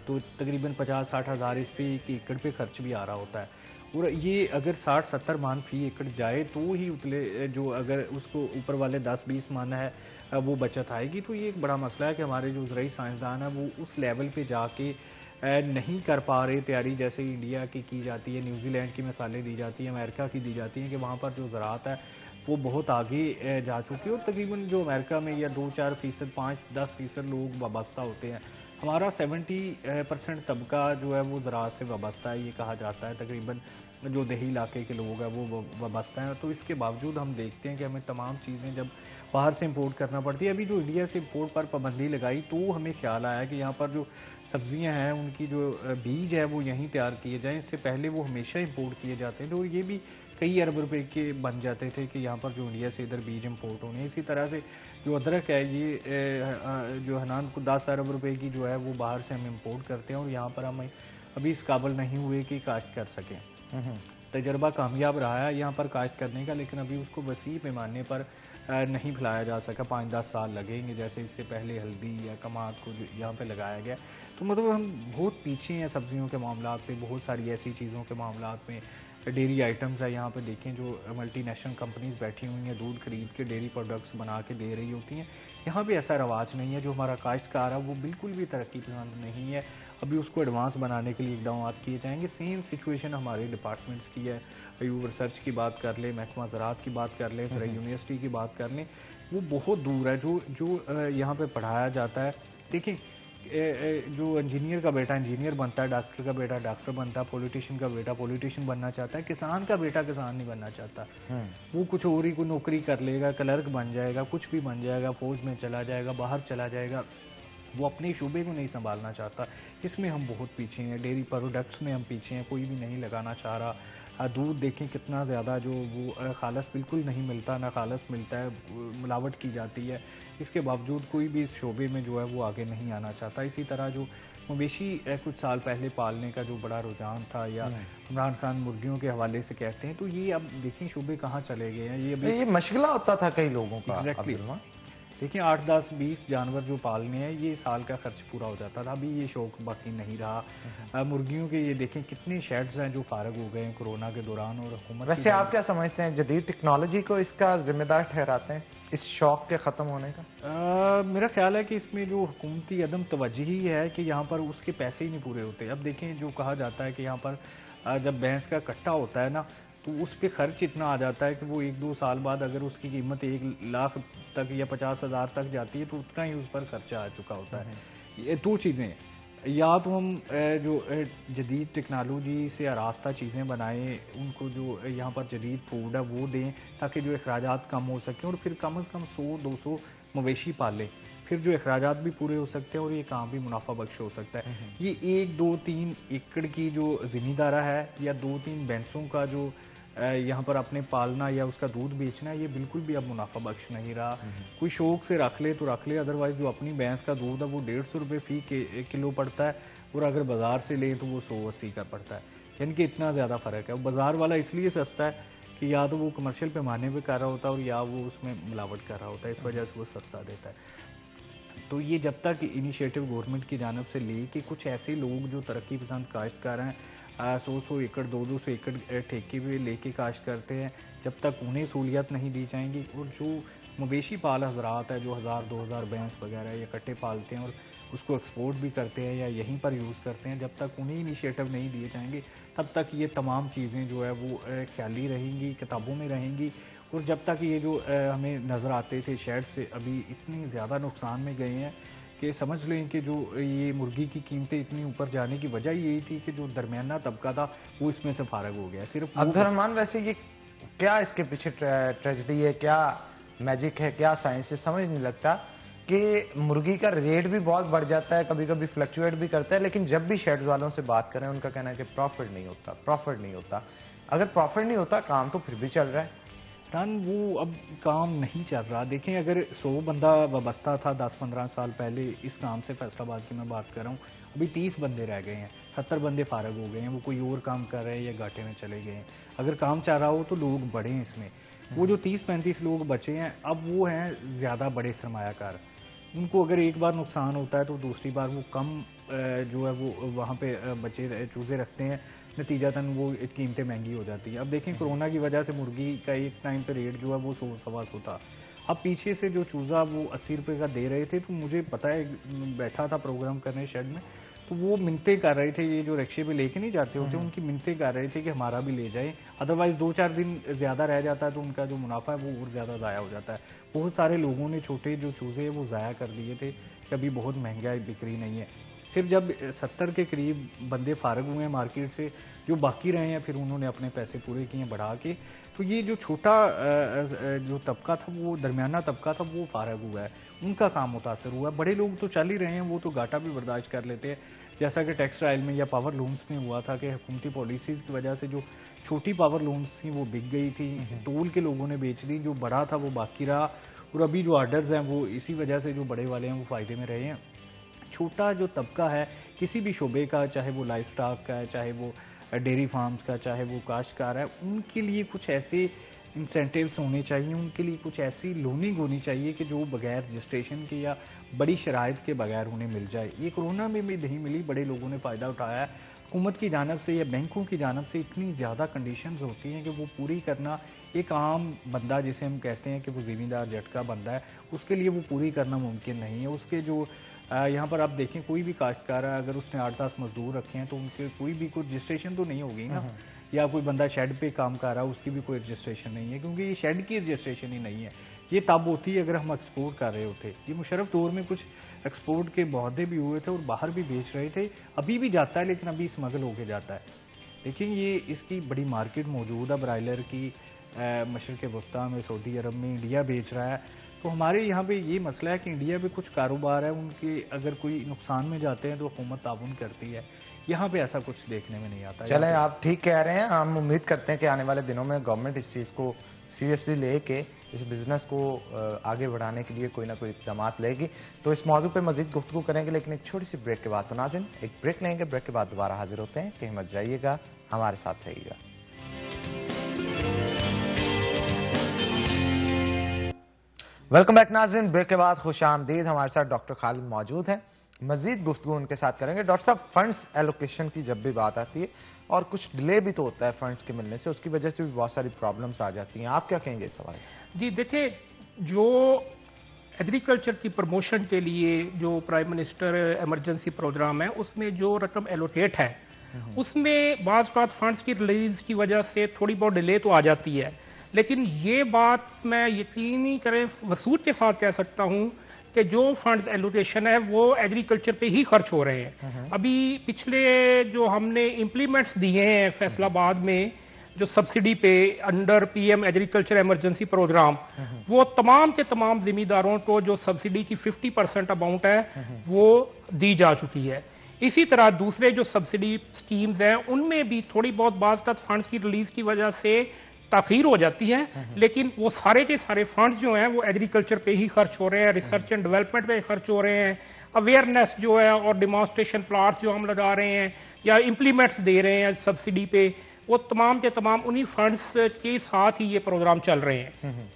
तो तकरीबन 50-60 हज़ार इस पे एक एकड़ पे खर्च भी आ रहा होता है और ये अगर 60-70 मान फी एकड़ जाए तो ही उतले जो अगर उसको ऊपर वाले 10-20 मान है वो बचत आएगी। तो ये एक बड़ा मसला है कि हमारे जो ज़राई साइंसदान है वो उस लेवल पे जाके नहीं कर पा रहे तैयारी जैसे इंडिया की जाती है, न्यूजीलैंड की मिसालें दी जाती हैं, अमेरिका की दी जाती हैं कि वहाँ पर जो ज़राअत है वो बहुत आगे जा चुकी है और तकरीबन जो अमेरिका में या 2-4%, 5-10% लोग वाबस्ता होते हैं। हमारा 70% तबका जो है वो ज़राअत से वाबस्ता है, ये कहा जाता है। तकरीबन जो देही इलाके के लोग हैं वो वाबस्ता हैं। तो इसके बावजूद हम देखते हैं कि हमें तमाम चीज़ें जब बाहर से इंपोर्ट करना पड़ती है। अभी जो इंडिया से इंपोर्ट पर पाबंदी लगाई तो हमें ख्याल आया कि यहाँ पर जो सब्जियां हैं उनकी जो बीज है वो यहीं तैयार किए जाएं। इससे पहले वो हमेशा इंपोर्ट किए जाते थे और ये भी कई अरब रुपए के बन जाते थे कि यहाँ पर जो इंडिया से इधर बीज इंपोर्ट होने। इसी तरह से जो अदरक है ये जो हनान को 10 अरब रुपए की जो है वो बाहर से हम इंपोर्ट करते हैं और यहाँ पर हम अभी इस काबिल नहीं हुए कि काश्त कर सकें। तजर्बा कामयाब रहा है यहाँ पर काश्त करने का, लेकिन अभी उसको वसी पैमाने पर नहीं फैलाया जा सका। 5-10 साल लगेंगे, जैसे इससे पहले हल्दी या कमात को जो यहाँ पे लगाया गया। तो मतलब हम बहुत पीछे हैं सब्जियों के मामलात पे, बहुत सारी ऐसी चीज़ों के मामलात में। डेयरी आइटम्स है, यहाँ पे देखें जो मल्टीनेशनल कंपनीज बैठी हुई हैं दूध खरीद के डेयरी प्रोडक्ट्स बना के दे रही होती हैं, यहाँ भी ऐसा रवाज नहीं है। जो हमारा काश्तकार है वो बिल्कुल भी तरक्की पसंद नहीं है। अभी उसको एडवांस बनाने के लिए इकदाम किए जाएंगे। सेम सिचुएशन हमारे डिपार्टमेंट्स की है। अयूब रिसर्च की बात कर लें, महकमा ज़राअत की बात कर लें, सराय यूनिवर्सिटी की बात कर लें, वो बहुत दूर है। जो यहाँ पे पढ़ाया जाता है, देखिए जो इंजीनियर का बेटा इंजीनियर बनता है, डॉक्टर का बेटा डॉक्टर बनता है, पॉलिटिशियन का बेटा पॉलिटिशियन बनना चाहता है, किसान का बेटा किसान नहीं बनना चाहता। वो कुछ और ही कोई नौकरी कर लेगा, क्लर्क बन जाएगा, कुछ भी बन जाएगा, फौज में चला जाएगा, बाहर चला जाएगा। वो अपने शूबे को नहीं संभालना चाहता। इसमें हम बहुत पीछे हैं। डेयरी प्रोडक्ट्स में हम पीछे हैं, कोई भी नहीं लगाना चाह रहा। दूध देखें कितना ज़्यादा जो वो खालस बिल्कुल नहीं मिलता, ना खालस मिलता है, मिलावट की जाती है। इसके बावजूद कोई भी इस शोबे में जो है वो आगे नहीं आना चाहता। इसी तरह जो मवेशी कुछ साल पहले पालने का जो बड़ा रुझान था, या इमरान खान मुर्गियों के हवाले से कहते हैं, तो ये अब देखें शोबे कहाँ चले गए हैं। ये मशगला होता था कई लोगों का। एग्जैक्टली देखिए 8, 10, 20 जानवर जो पालने हैं, ये साल का खर्च पूरा हो जाता था। अभी ये शौक बाकी नहीं रहा। मुर्गियों के ये देखें कितने शेड्स हैं जो फारग हो गए हैं कोरोना के दौरान। और हुकूमत वैसे आप क्या समझते हैं, जदीद टेक्नोलॉजी को इसका जिम्मेदार ठहराते हैं इस शौक के ख़त्म होने का? मेरा ख्याल है कि इसमें जो हुकूमती अदम तवज्जोही है कि यहाँ पर उसके पैसे ही नहीं पूरे होते। अब देखें जो कहा जाता है कि यहाँ पर जब भैंस का कट्टा होता है ना, तो उस पर खर्च इतना आ जाता है कि वो 1-2 साल बाद अगर उसकी कीमत 1 लाख तक या 50,000 तक जाती है तो उतना ही उस पर खर्चा आ चुका होता है। ये 2 चीज़ें, या तो हम जो जदीद टेक्नोलॉजी से आरास्ता चीज़ें बनाएं, उनको जो यहाँ पर जदीद फूड है वो दें ताकि जो अखराजात कम हो सकें, और फिर कम से कम 100-200 मवेशी पालें, फिर जो अखराजात भी पूरे हो सकते हैं और ये काम भी मुनाफा बख्श हो सकता है। ये 1-2-3 एकड़ की जो ज़मींदारा है या 2-3 भैंसों का जो यहाँ पर अपने पालना या उसका दूध बेचना, ये बिल्कुल भी अब मुनाफा बख्श नहीं रहा। कोई शौक से रख ले तो रख ले, अदरवाइज जो अपनी भैंस का दूध है वो 150 रुपये फी किलो पड़ता है, और अगर बाजार से ले तो वो 180 का पड़ता है। यानी कि इतना ज़्यादा फ़र्क है। बाजार वाला इसलिए सस्ता है कि या तो वो कमर्शियल पैमाने पर कर रहा होता है और या वो उसमें मिलावट कर रहा होता है, इस वजह से वो सस्ता देता है। तो ये जब तक इनिशिएटिव गवर्नमेंट की जानब से ले कि कुछ ऐसे लोग जो तरक्की पसंद काश्तकार हैं 100-100 एकड़ 200 एकड़ ठेके पे लेके काश्त करते हैं, जब तक उन्हें सहूलियत नहीं दी जाएंगी, और जो मवेशी पाल हजरात है जो 1000-2000 भैंस वगैरह या कट्टे पालते हैं और उसको एक्सपोर्ट भी करते हैं या यहीं पर यूज़ करते हैं, जब तक उन्हें इनिशिएटिव नहीं दिए जाएंगे तब तक ये तमाम चीज़ें जो है वो ख्याली रहेंगी, किताबों में रहेंगी। और जब तक ये जो हमें नज़र आते थे शेड से अभी इतनी ज़्यादा नुकसान में गए हैं कि समझ लें कि जो ये मुर्गी की कीमतें इतनी ऊपर जाने की वजह यही थी कि जो दरमियाना तबका था वो इसमें से फारग हो गया। सिर्फ अब्दुर्रहमान, वैसे ये क्या इसके पीछे ट्रेजेडी है, क्या मैजिक है, क्या साइंस है, समझ नहीं लगता कि मुर्गी का रेट भी बहुत बढ़ जाता है, कभी कभी फ्लक्चुएट भी करता है, लेकिन जब भी शेड वालों से बात करें उनका कहना है कि प्रॉफिट नहीं होता, प्रॉफिट नहीं होता। अगर प्रॉफिट नहीं होता, काम तो फिर भी चल रहा है। वो अब काम नहीं चल रहा। देखें अगर 100 बंदा वाबस्ता था 10-15 साल पहले इस काम से, फैसलाबाद की मैं बात कर रहा हूँ, अभी 30 बंदे रह गए हैं, 70 बंदे फारग हो गए हैं, वो कोई और काम कर रहे हैं या घाटे में चले गए हैं। अगर काम चल रहा हो तो लोग बढ़े हैं इसमें। वो जो 30-35 लोग बचे हैं अब वो हैं ज़्यादा बड़े सरमायाकार। उनको अगर एक बार नुकसान होता है तो दूसरी बार वो कम जो है वो वहाँ पे बचे चूज़े रखते हैं, नतीजतन वो कीमतें महंगी हो जाती है। अब देखें कोरोना की वजह से मुर्गी का एक टाइम पे रेट जो है वो 100-125 था। अब पीछे से जो चूज़ा वो 80 रुपये का दे रहे थे, तो मुझे पता है बैठा था प्रोग्राम करने शेड में, तो वो मिन्नतें कर रहे थे, ये जो रिक्शे पे लेके नहीं जाते होते उनकी मिन्नतें कर रहे थे कि हमारा भी ले जाए, अदरवाइज 2-4 दिन ज़्यादा रह जाता है तो उनका जो मुनाफा है वो और ज़्यादा ज़ाया हो जाता है। बहुत सारे लोगों ने छोटे जो चूज़े हैं वो ज़ाया कर दिए थे कि अभी बहुत महंगा बिक्री नहीं है। फिर जब 70 के करीब बंदे फारग हुए हैं मार्केट से, जो बाकी रहे हैं फिर उन्होंने अपने पैसे पूरे किए बढ़ा के। तो ये जो छोटा जो तबका था, वो दरमियाना तबका था, वो फारग हुआ है, उनका काम मुतासर हुआ है। बड़े लोग तो चल ही रहे हैं, वो तो घाटा भी बर्दाश्त कर लेते हैं, जैसा कि टेक्सटाइल में या पावर लूम्स में हुआ था कि हुकूमती पॉलिसीज़ की वजह से जो छोटी पावर लूम्स थी वो बिक गई थी, टोल के लोगों ने बेच दी, जो बड़ा था वो बाकी रहा, और अभी जो ऑर्डर्स हैं वो इसी वजह से जो बड़े वाले हैं वो फ़ायदे में रहे हैं। छोटा जो तबका है किसी भी शोबे का, चाहे वो लाइफ स्टॉक का है, चाहे वो डेयरी फार्म्स का, चाहे वो काश्तकार है, उनके लिए कुछ ऐसे इंसेंटिव्स होने चाहिए, उनके लिए कुछ ऐसी लोनिंग होनी चाहिए कि जो बगैर रजिस्ट्रेशन के या बड़ी शराइत के बगैर उन्हें मिल जाए। ये कोरोना में भी नहीं मिली, बड़े लोगों ने फ़ायदा उठाया है। हुकूमत की जानब से या बैंकों की जानब से इतनी ज़्यादा कंडीशंस होती हैं कि वो पूरी करना एक आम बंदा, जिसे हम कहते हैं कि वो ज़मींदार झटका बंदा है, उसके लिए वो पूरी करना मुमकिन नहीं है। उसके जो यहाँ पर आप देखें, कोई भी काश्तकार है, अगर उसने 8-10 मजदूर रखे हैं तो उनके कोई भी कोई रजिस्ट्रेशन तो नहीं होगी ना, या कोई बंदा शेड पे काम कर रहा है उसकी भी कोई रजिस्ट्रेशन नहीं है, क्योंकि ये शेड की रजिस्ट्रेशन ही नहीं है। ये तब होती है अगर हम एक्सपोर्ट कर रहे होते। ये मुशर्रफ दौर में कुछ एक्सपोर्ट के मुआहदे भी हुए थे और बाहर भी बेच रहे थे, अभी भी जाता है लेकिन अभी स्मगल होके जाता है। लेकिन ये इसकी बड़ी मार्केट मौजूद है ब्रायलर की, मशरक़ वस्ता में, सऊदी अरब में, इंडिया बेच रहा है। तो हमारे यहाँ पे ये मसला है कि इंडिया में कुछ कारोबार है, उनके अगर कोई नुकसान में जाते हैं तो हुकूमत ताउन करती है। यहाँ पे ऐसा कुछ देखने में नहीं आता। चलें, आप ठीक कह रहे हैं। हम उम्मीद करते हैं कि आने वाले दिनों में गवर्नमेंट इस चीज़ को सीरियसली लेके इस बिज़नेस को आगे बढ़ाने के लिए कोई ना कोई इक़दाम लेगी। तो इस मौजू पे मज़ीद गुफ्तगू करेंगे, लेकिन एक छोटी सी ब्रेक के बाद। तो नाज़रीन, एक ब्रेक लेंगे, ब्रेक के बाद दोबारा हाजिर होते हैं। कहीं मत जाइएगा, हमारे साथ रहिएगा। वेलकम बैक नाज़रीन, ब्रेक के बाद खुश आमदीद। हमारे साथ डॉक्टर खालिद मौजूद हैं, मजीद गुफ्तगू उनके साथ करेंगे। डॉक्टर साहब, फंड्स एलोकेशन की जब भी बात आती है और कुछ डिले भी तो होता है फंड्स के मिलने से, उसकी वजह से भी बहुत सारी प्रॉब्लम्स आ जाती हैं। आप क्या कहेंगे इस सवाल से? जी देखिए, जो एग्रीकल्चर की प्रमोशन के लिए जो प्राइम मिनिस्टर इमरजेंसी प्रोग्राम है, उसमें जो रकम एलोकेट है, उसमें बाज़ बात फंड्स की रिलीज की वजह से थोड़ी बहुत डिले तो आ जाती है। लेकिन ये बात मैं यकीनी करें वसूल के साथ कह सकता हूं कि जो फंड एलोकेशन है वो एग्रीकल्चर पे ही खर्च हो रहे हैं। अभी पिछले जो हमने इम्प्लीमेंट्स दिए हैं फैसलाबाद में, जो सब्सिडी पे under PM agriculture emergency programme, वो तमाम के तमाम जिम्मेदारों को जो सब्सिडी की 50% अमाउंट है वो दी जा चुकी है। इसी तरह दूसरे जो सब्सिडी स्कीम्स हैं उनमें भी थोड़ी बहुत बात फंड्स की रिलीज की वजह से ताखीर हो जाती है, लेकिन वो सारे के सारे फंड्स जो हैं वो एग्रीकल्चर पे ही खर्च हो रहे हैं, रिसर्च एंड डेवलपमेंट पे खर्च हो रहे हैं। अवेयरनेस जो है और डिमॉन्स्ट्रेशन प्लाट्स जो हम लगा रहे हैं या इम्प्लीमेंट्स दे रहे हैं सब्सिडी पे, वो तमाम के तमाम उन्हीं फंड्स के साथ ही ये प्रोग्राम चल रहे हैं।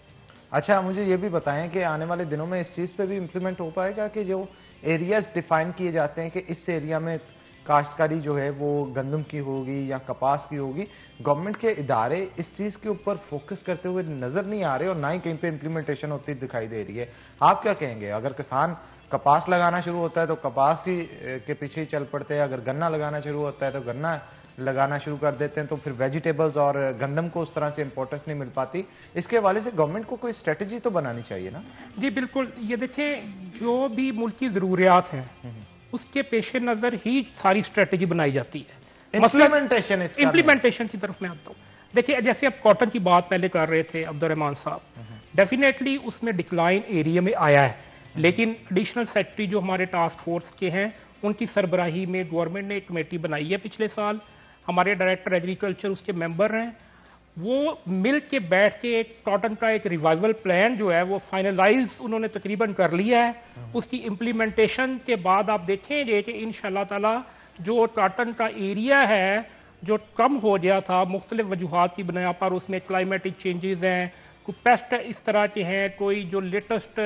अच्छा, मुझे ये भी बताएं कि आने वाले दिनों में इस चीज़ पे भी इम्प्लीमेंट हो पाएगा कि जो एरियाज डिफाइन किए जाते हैं कि इस एरिया में काश्तकारी जो है वो गंदम की होगी या कपास की होगी, गवर्नमेंट के इदारे इस चीज़ के ऊपर फोकस करते हुए नजर नहीं आ रहे और ना ही कहीं पे इम्प्लीमेंटेशन होती दिखाई दे रही है। आप क्या कहेंगे? अगर किसान कपास लगाना शुरू होता है तो कपास ही के पीछे ही चल पड़ते हैं, अगर गन्ना लगाना शुरू होता है तो गन्ना लगाना शुरू कर देते हैं, तो फिर वेजिटेबल्स और गंदम को उस तरह से इंपॉर्टेंस नहीं मिल पाती। इसके हवाले से गवर्नमेंट को कोई स्ट्रेटजी तो बनानी चाहिए ना? जी बिल्कुल, ये देखें, जो भी मुल्क की जरूरियात हैं उसके पेश नजर ही सारी स्ट्रेटेजी बनाई जाती है। इम्प्लीमेंटेशन की तरफ मैं आता हूँ। देखिए, जैसे अब कॉटन की बात पहले कर रहे थे अब्दुर्रहमान साहब, डेफिनेटली उसमें डिक्लाइन एरिया में आया है, लेकिन एडिशनल सेक्रेटरी जो हमारे टास्क फोर्स के हैं उनकी सरबराही में गवर्नमेंट ने एक कमेटी बनाई है पिछले साल, हमारे डायरेक्टर एग्रीकल्चर उसके मेंबर हैं, वो मिल के बैठ के एक कॉटन का एक रिवाइवल प्लान जो है वो फाइनलाइज उन्होंने तकरीबन कर लिया है। उसकी इम्प्लीमेंटेशन के बाद आप देखेंगे कि इंशाल्लाह ताला जो कॉटन का एरिया है जो कम हो गया था मुख्तलिफ वजूहात की बुनियाद पर, उसमें क्लाइमेटिक चेंजेस हैं, कोई पेस्ट इस तरह के हैं, कोई जो लेटेस्ट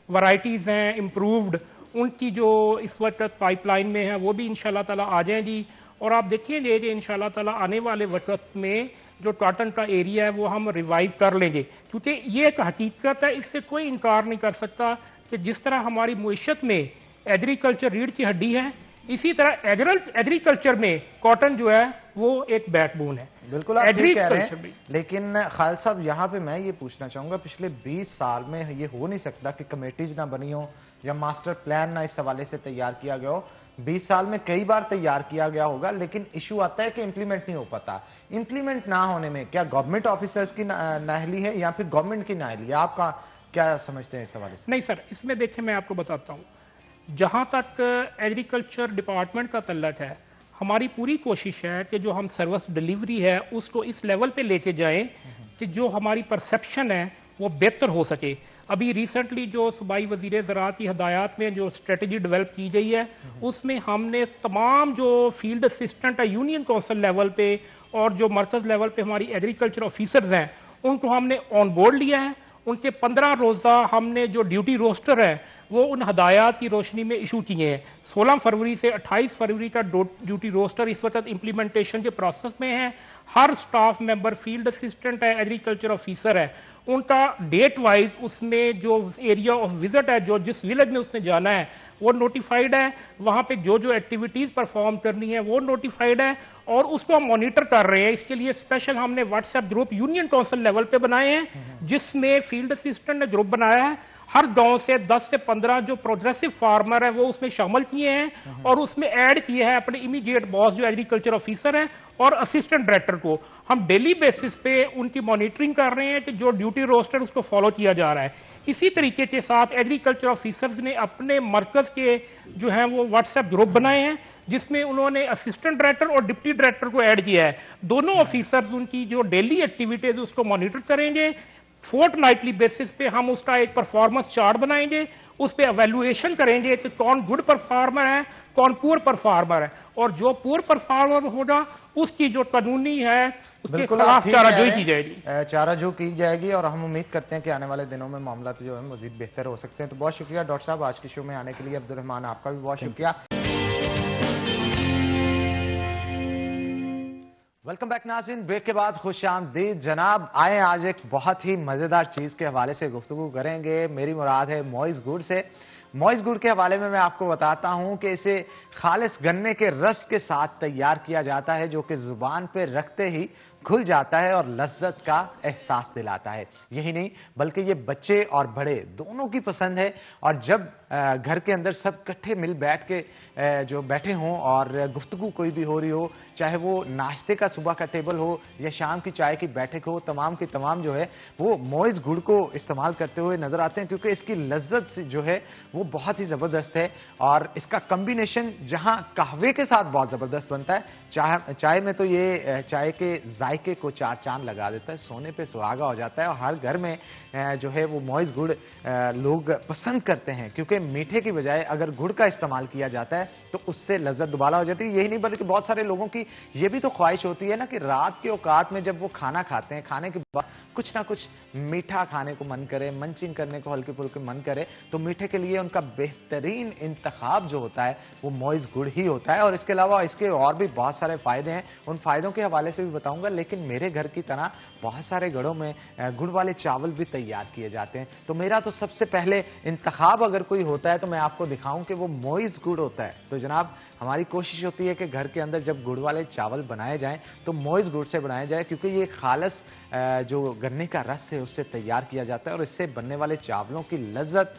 वैरायटीज हैं इम्प्रूव्ड, उनकी जो इस वक्त पाइपलाइन में है वो भी इंशाल्लाह ताला आ जाएंगी। और आप देखेंगे कि इंशाल्लाह ताला आने वाले वक्त में जो कॉटन का एरिया है वो हम रिवाइव कर लेंगे, क्योंकि ये एक हकीकत है, इससे कोई इनकार नहीं कर सकता कि जिस तरह हमारी मुईशत में एग्रीकल्चर रीढ़ की हड्डी है, इसी तरह एग्रीकल्चर में कॉटन जो है वो एक बैकबोन है। बिल्कुल आप ठीक कह रहे हैं, लेकिन खालिद साहब यहाँ पे मैं ये पूछना चाहूंगा, पिछले 20 साल में ये हो नहीं सकता कि कमेटीज ना बनी हो या मास्टर प्लान ना इस हवाले से तैयार किया गया हो। 20 साल में कई बार तैयार किया गया होगा, लेकिन इशू आता है कि इंप्लीमेंट नहीं हो पाता। इंप्लीमेंट ना होने में क्या गवर्नमेंट ऑफिसर्स की नाअहली है या फिर गवर्नमेंट की नाअहली है? आप क्या समझते हैं इस हवाले से? नहीं सर, इसमें देखिए मैं आपको बताता हूँ, जहां तक एग्रीकल्चर डिपार्टमेंट का तल्लक है, हमारी पूरी कोशिश है कि जो हम सर्विस डिलीवरी है उसको इस लेवल पे लेके जाएं कि जो हमारी परसेप्शन है वो बेहतर हो सके। अभी रिसेंटली जो सूबाई वजीर ज़राअत की हदायत में जो स्ट्रेटजी डेवलप की गई है, उसमें हमने तमाम जो फील्ड असिस्टेंट है यूनियन काउंसिल लेवल पे और जो मरकज लेवल पे हमारी एग्रीकल्चर ऑफिसर्स हैं, उनको हमने ऑन बोर्ड लिया है। उनके 15 रोज़ा हमने जो ड्यूटी रोस्टर है वो उन हदायत की रोशनी में इशू किए हैं। 16 फरवरी से 28 फरवरी का ड्यूटी रोस्टर इस वक्त इंप्लीमेंटेशन के प्रोसेस में है। हर स्टाफ मेंबर, फील्ड असिस्टेंट है, एग्रीकल्चर ऑफिसर है, उनका डेट वाइज उसमें जो एरिया ऑफ विजिट है, जो जिस विलेज में उसने जाना है वो नोटिफाइड है। वहां पे जो जो एक्टिविटीज परफॉर्म करनी है वो नोटिफाइड है और उसको हम मॉनिटर कर रहे हैं। इसके लिए स्पेशल हमने WhatsApp group union council level पे बनाए हैं, जिसमें फील्ड असिस्टेंट ने ग्रुप बनाया है। हर गांव से 10 से 15 जो प्रोग्रेसिव फार्मर है वो उसमें शामिल किए हैं और उसमें ऐड किए हैं अपने इमीडिएट बॉस जो एग्रीकल्चर ऑफिसर है और असिस्टेंट डायरेक्टर को। हम डेली बेसिस पे उनकी मॉनिटरिंग कर रहे हैं कि जो ड्यूटी रोस्टर उसको फॉलो किया जा रहा है। इसी तरीके के साथ एग्रीकल्चर ऑफिसर्स ने अपने मरकज के जो हैं वो व्हाट्सएप ग्रुप बनाए हैं, जिसमें उन्होंने असिस्टेंट डायरेक्टर और डिप्टी डायरेक्टर को ऐड किया है। दोनों ऑफिसर्स उनकी जो डेली एक्टिविटीज उसको मॉनिटर करेंगे। फोर्टनाइटली बेसिस पे हम उसका एक परफॉर्मेंस चार्ट बनाएंगे, उस पर एवेल्युएशन करेंगे कि कौन गुड परफॉर्मर है, कौन पुअर परफॉर्मर है, और जो पुअर परफॉर्मर होगा उसकी जो कानूनी है उसके खिलाफ चाराजोई की जाएगी। चाराजोई की जाएगी और हम उम्मीद करते हैं कि आने वाले दिनों में मामला जो है मजीद बेहतर हो सकते हैं। तो बहुत शुक्रिया डॉक्टर साहब आज के शो में आने के लिए। अब्दुल रहमान आपका भी बहुत शुक्रिया। वेलकम बैक नाज़रीन, ब्रेक के बाद खुशामदीद जनाब। आए आज एक बहुत ही मजेदार चीज के हवाले से गुफ्तगू करेंगे। मेरी मुराद है मोइज गुड़ से। मोइज गुड़ के हवाले में मैं आपको बताता हूं कि इसे खालिस गन्ने के रस के साथ तैयार किया जाता है, जो कि जुबान पे रखते ही घुल जाता है और लज्जत का एहसास दिलाता है। यही नहीं बल्कि ये बच्चे और बड़े दोनों की पसंद है। और जब घर के अंदर सब इकट्ठे मिल बैठ के जो बैठे हों और गुफ्तगू कोई भी हो रही हो, चाहे वो नाश्ते का सुबह का टेबल हो या शाम की चाय की बैठक हो, तमाम की तमाम जो है वो मोइज गुड़ को इस्तेमाल करते हुए नजर आते हैं, क्योंकि इसकी लज्जत जो है वो बहुत ही जबरदस्त है। और इसका कॉम्बिनेशन जहां कहवे के साथ बहुत जबरदस्त बनता है, चाय में तो ये चाय के जायके को चार चांद लगा देता है, सोने पे सुहागा हो जाता है। और हर घर में जो है वो मोइज गुड़ लोग पसंद करते हैं, क्योंकि मीठे की बजाय अगर गुड़ का इस्तेमाल किया जाता है तो उससे लज्जत दुबाला हो जाती है। यही नहीं बल्कि बहुत सारे लोगों की ये भी तो ख्वाहिश होती है ना कि रात के औकात में जब वो खाना खाते हैं, खाने के बाद कुछ ना कुछ मीठा खाने को मन करे, मंचिंग करने को हल्के फुल्के मन करे, तो मीठे के लिए उनका बेहतरीन इंतखाब जो होता है वो मोइज गुड़ ही होता है। और इसके अलावा इसके और भी बहुत सारे फायदे हैं, उन फायदों के हवाले से भी बताऊंगा। लेकिन मेरे घर की तरह बहुत सारे घरों में गुड़ वाले चावल भी तैयार किए जाते हैं, तो मेरा तो सबसे पहले इंतखाब अगर कोई होता है तो मैं आपको दिखाऊं कि वो मोइज गुड़ होता है। तो जनाब हमारी कोशिश होती है कि घर के अंदर जब गुड़ वाले चावल बनाए जाएं तो मोइज गुड़ से बनाए जाए, क्योंकि ये खालस जो गन्ने का रस है उससे तैयार किया जाता है और इससे बनने वाले चावलों की लज्जत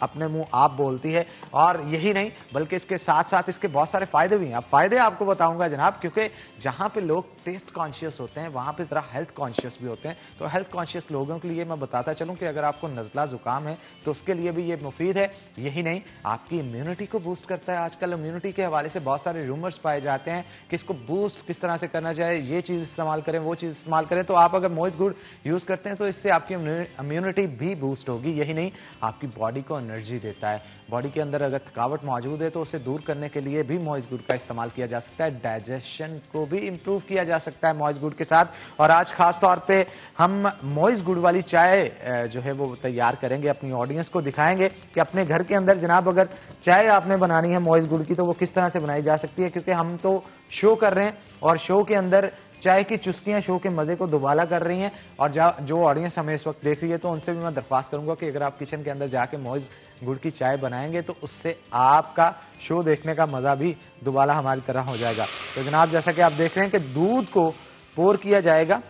अपने मुंह आप बोलती है। और यही नहीं बल्कि इसके साथ साथ इसके बहुत सारे फायदे भी हैं। अब फायदे आपको बताऊंगा जनाब, क्योंकि जहां पे लोग टेस्ट कॉन्शियस होते हैं वहां पे जरा हेल्थ कॉन्शियस भी होते हैं। तो हेल्थ कॉन्शियस लोगों के लिए मैं बताता चलूं कि अगर आपको नजला जुकाम है तो उसके लिए भी ये मुफीद है। यही नहीं आपकी इम्यूनिटी को बूस्ट करता है। आजकल इम्यूनिटी के हवाले से बहुत सारे रूमर्स पाए जाते हैं कि इसको बूस्ट किस तरह से करना चाहिए, ये चीज इस्तेमाल करें, वो चीज इस्तेमाल करें। तो आप अगर मोइज गुड़ यूज करते हैं तो इससे आपकी इम्यूनिटी भी बूस्ट होगी। यही नहीं आपकी बॉडी को एनर्जी देता है। बॉडी के अंदर अगर थकावट मौजूद है तो उसे दूर करने के लिए भी मोइज गुड़ का इस्तेमाल किया जा सकता है। डाइजेशन को भी इंप्रूव किया जा सकता है मोइज गुड़ के साथ। और आज खास तौर पे हम मोइज गुड़ वाली चाय जो है वो तैयार करेंगे, अपनी ऑडियंस को दिखाएंगे कि अपने घर के अंदर जनाब अगर चाय आपने बनानी है मोइज गुड़ की तो वो किस तरह से बनाई जा सकती है। क्योंकि हम तो शो कर रहे हैं और शो के अंदर चाय की चुस्कियां शो के मजे को दुबाला कर रही हैं। और जो ऑडियंस हमें इस वक्त देख रही है तो उनसे भी मैं दरख्वास्त करूंगा कि अगर आप किचन के अंदर जाके मोइज गुड़ की चाय बनाएंगे तो उससे आपका शो देखने का मजा भी दुबाला हमारी तरह हो जाएगा। तो जनाब जैसा कि आप देख रहे हैं कि दूध को पोर किया जाएगा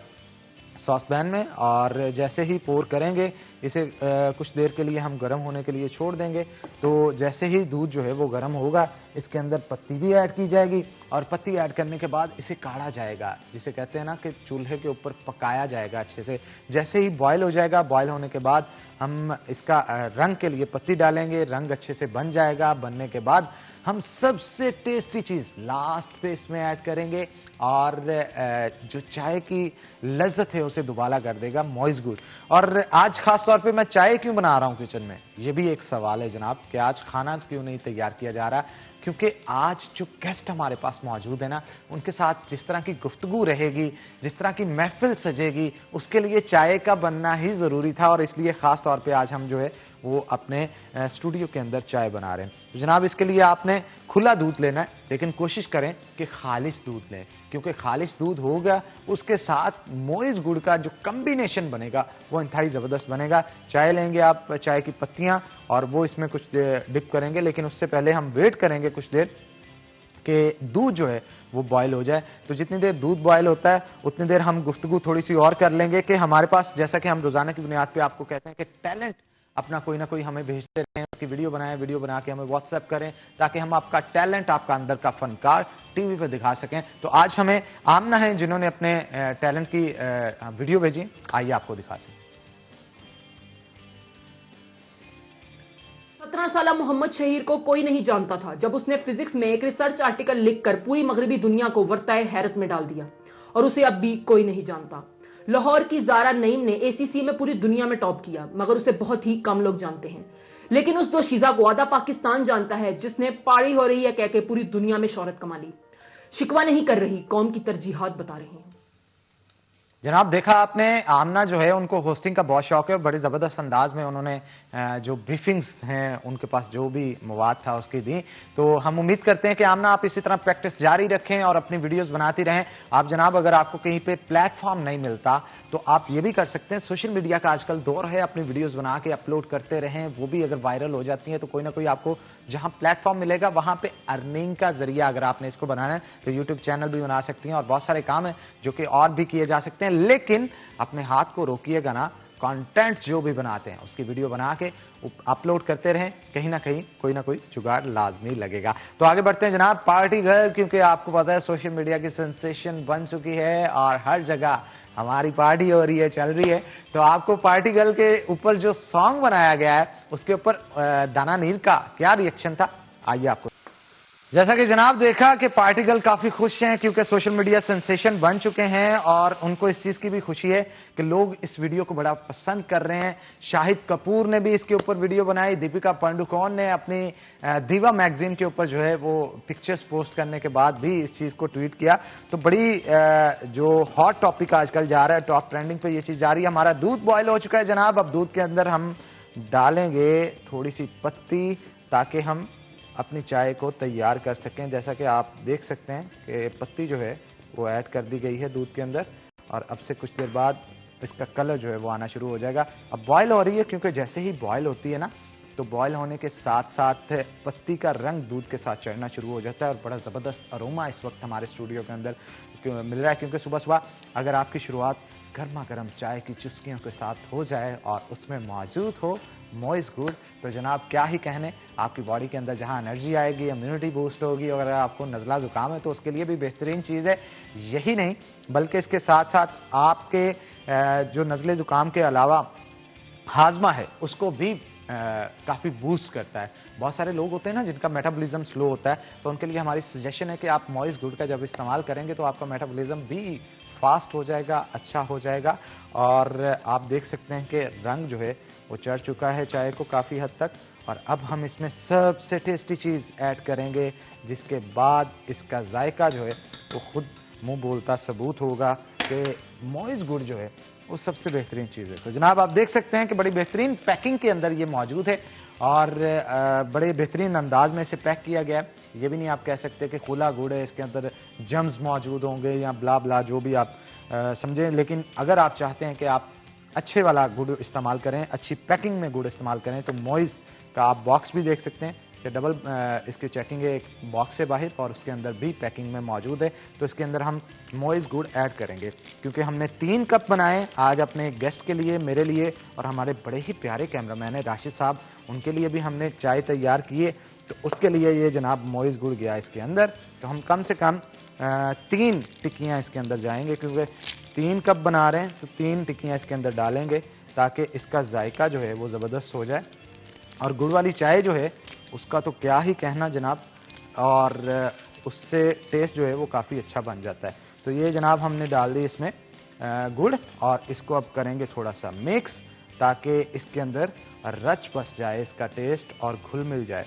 सॉस पैन में, और जैसे ही पोर करेंगे इसे कुछ देर के लिए हम गर्म होने के लिए छोड़ देंगे। तो जैसे ही दूध जो है वो गर्म होगा, इसके अंदर पत्ती भी ऐड की जाएगी, और पत्ती ऐड करने के बाद इसे काढ़ा जाएगा, जिसे कहते हैं ना कि चूल्हे के ऊपर पकाया जाएगा अच्छे से। जैसे ही बॉयल हो जाएगा, बॉयल होने के बाद हम इसका रंग के लिए पत्ती डालेंगे, रंग अच्छे से बन जाएगा। बनने के बाद हम सबसे टेस्टी चीज लास्ट पे इसमें ऐड करेंगे, और जो चाय की लज्जत है उसे दुबाला कर देगा मॉइस्ट गुड़। और आज खास तौर पे मैं चाय क्यों बना रहा हूं किचन में, ये भी एक सवाल है जनाब कि आज खाना क्यों नहीं तैयार किया जा रहा, क्योंकि आज जो गेस्ट हमारे पास मौजूद है ना, उनके साथ जिस तरह की गुफ्तगू रहेगी, जिस तरह की महफिल सजेगी, उसके लिए चाय का बनना ही जरूरी था। और इसलिए खास तौर पे आज हम जो है वो अपने स्टूडियो के अंदर चाय बना रहे हैं। तो जनाब इसके लिए आपने खुला दूध लेना है, लेकिन कोशिश करें कि खालिश दूध लें, क्योंकि खालिश दूध होगा उसके साथ मोइज गुड़ का जो कॉम्बिनेशन बनेगा वो इंतहाई जबरदस्त बनेगा। चाय लेंगे आप, चाय की पत्तियां, और वो इसमें कुछ डिप करेंगे, लेकिन उससे पहले हम वेट करेंगे कुछ देर कि दूध जो है वो बॉयल हो जाए। तो जितनी देर दूध बॉयल होता है उतनी देर हम गुफ्तगू थोड़ी सी और कर लेंगे कि हमारे पास, जैसा कि हम रोजाना की बुनियाद पे आपको कहते हैं कि टैलेंट अपना कोई ना कोई हमें भेजते रहें, उसकी वीडियो बनाएं, वीडियो बना के हमें व्हाट्सएप करें, ताकि हम आपका टैलेंट, आपका अंदर का फनकार टीवी पे दिखा सकें। तो आज हमें आमना है जिन्होंने अपने टैलेंट की वीडियो भेजी, आइए आपको दिखाते हैं। 17 साल मोहम्मद शहीर को कोई नहीं जानता था जब उसने फिजिक्स में एक रिसर्च आर्टिकल लिखकर पूरी मगरबी दुनिया को वर्ताए हैरत में डाल दिया, और उसे अब भी कोई नहीं जानता। लाहौर की जारा नईम ने एसीसी में पूरी दुनिया में टॉप किया, मगर उसे बहुत ही कम लोग जानते हैं। लेकिन उस दोशीजा को आधा पाकिस्तान जानता है जिसने पारी हो रही है कह के पूरी दुनिया में शोहरत कमा ली। शिकवा नहीं कर रही, कौम की तरजीहात बता रही हैं। जनाब देखा आपने, आमना जो है उनको होस्टिंग का बहुत शौक है, बड़े जबरदस्त अंदाज में उन्होंने जो ब्रीफिंग्स हैं उनके पास जो भी मवाद था उसकी दी। तो हम उम्मीद करते हैं कि आमना आप इसी तरह प्रैक्टिस जारी रखें और अपनी वीडियोस बनाती रहें। आप जनाब अगर आपको कहीं पे प्लेटफॉर्म नहीं मिलता तो आप ये भी कर सकते हैं, सोशल मीडिया का आजकल दौर है, अपनी वीडियोस बना के अपलोड करते रहें। वो भी अगर वायरल हो जाती हैं तो कोई ना कोई आपको जहां प्लेटफॉर्म मिलेगा वहां पे अर्निंग का जरिया अगर आपने इसको बनाना है तो यूट्यूब चैनल भी बना सकती हैं, और बहुत सारे काम हैं जो कि और भी किए जा सकते हैं। लेकिन अपने हाथ को रोकिएगा ना, कंटेंट जो भी बनाते हैं उसकी वीडियो बना के अपलोड करते रहें, कहीं ना कहीं कोई ना कोई जुगाड़ लाजमी लगेगा। तो आगे बढ़ते हैं जनाब, पार्टी गर्ल, क्योंकि आपको पता है सोशल मीडिया की सेंसेशन बन चुकी है और हर जगह हमारी पार्टी हो रही है, चल रही है। तो आपको पार्टी गर्ल के ऊपर जो सॉन्ग बनाया गया है उसके ऊपर दाना नील का क्या रिएक्शन था, आइए आपको। जैसा कि जनाब देखा कि पार्टी गर्ल काफी खुश हैं क्योंकि सोशल मीडिया सेंसेशन बन चुके हैं, और उनको इस चीज की भी खुशी है कि लोग इस वीडियो को बड़ा पसंद कर रहे हैं। शाहिद कपूर ने भी इसके ऊपर वीडियो बनाई, दीपिका पादुकोण ने अपनी दीवा मैगजीन के ऊपर जो है वो पिक्चर्स पोस्ट करने के बाद भी इस चीज को ट्वीट किया। तो बड़ी जो हॉट टॉपिक आजकल जा रहा है, टॉप ट्रेंडिंग पे ये चीज जा रही है। हमारा दूध बॉयल हो चुका है जनाब, अब दूध के अंदर हम डालेंगे थोड़ी सी पत्ती ताकि हम अपनी चाय को तैयार कर सकें। जैसा कि आप देख सकते हैं कि पत्ती जो है वो ऐड कर दी गई है दूध के अंदर, और अब से कुछ देर बाद इसका कलर जो है वो आना शुरू हो जाएगा। अब बॉयल हो रही है, क्योंकि जैसे ही बॉयल होती है ना तो बॉयल होने के साथ साथ पत्ती का रंग दूध के साथ चढ़ना शुरू हो जाता है, और बड़ा ज़बरदस्त अरोमा इस वक्त हमारे स्टूडियो के अंदर मिल रहा है। क्योंकि सुबह सुबह अगर आपकी शुरुआत गर्मा गर्म चाय की चुस्कियों के साथ हो जाए और उसमें मौजूद हो मॉइस्ट गुड़, तो जनाब क्या ही कहने, आपकी बॉडी के अंदर जहां एनर्जी आएगी, इम्यूनिटी बूस्ट होगी, और अगर आपको नज़ला जुकाम है तो उसके लिए भी बेहतरीन चीज़ है। यही नहीं बल्कि इसके साथ साथ आपके जो नज़ले जुकाम के अलावा हाजमा है उसको भी काफ़ी बूस्ट करता है। बहुत सारे लोग होते हैं ना जिनका मेटाबॉलिज्म स्लो होता है, तो उनके लिए हमारी सजेशन है कि आप मॉइस्ट गुड़ का जब इस्तेमाल करेंगे तो आपका मेटाबॉलिज्म भी फास्ट हो जाएगा, अच्छा हो जाएगा। और आप देख सकते हैं कि रंग जो है वो चढ़ चुका है चाय को काफ़ी हद तक, और अब हम इसमें सबसे टेस्टी चीज़ ऐड करेंगे, जिसके बाद इसका जायका जो है वो खुद मुंह बोलता सबूत होगा कि मॉइस्ट गुड़ जो है वो सबसे बेहतरीन चीज़ है। तो जनाब आप देख सकते हैं कि बड़ी बेहतरीन पैकिंग के अंदर ये मौजूद है, और बड़े बेहतरीन अंदाज में इसे पैक किया गया है। ये भी नहीं आप कह सकते कि खुला गुड़ है, इसके अंदर जम्स मौजूद होंगे या ब्ला ब्ला जो भी आप समझें। लेकिन अगर आप चाहते हैं कि आप अच्छे वाला गुड़ इस्तेमाल करें, अच्छी पैकिंग में गुड़ इस्तेमाल करें, तो मॉइस्ट का आप बॉक्स भी देख सकते हैं, कि डबल इसकी चेकिंग एक बॉक्स है बाहर और उसके अंदर भी पैकिंग में मौजूद है। तो इसके अंदर हम मोइज गुड़ ऐड करेंगे क्योंकि हमने 3 कप बनाए आज अपने गेस्ट के लिए, मेरे लिए और हमारे बड़े ही प्यारे कैमरामैन है राशिद साहब, उनके लिए भी हमने चाय तैयार किए। तो उसके लिए ये जनाब मोइज गुड़ गया इसके अंदर। तो हम कम से कम 3 टिक्कियाँ इसके अंदर जाएंगे क्योंकि 3 कप बना रहे हैं, तो 3 टिक्कियाँ इसके अंदर डालेंगे ताकि इसका जायका जो है वो ज़बरदस्त हो जाए। और गुड़ वाली चाय जो है उसका तो क्या ही कहना जनाब, और उससे टेस्ट जो है वो काफ़ी अच्छा बन जाता है। तो ये जनाब हमने डाल दी इसमें गुड़ और इसको अब करेंगे थोड़ा सा मिक्स ताकि इसके अंदर रच बस जाए इसका टेस्ट और घुल मिल जाए।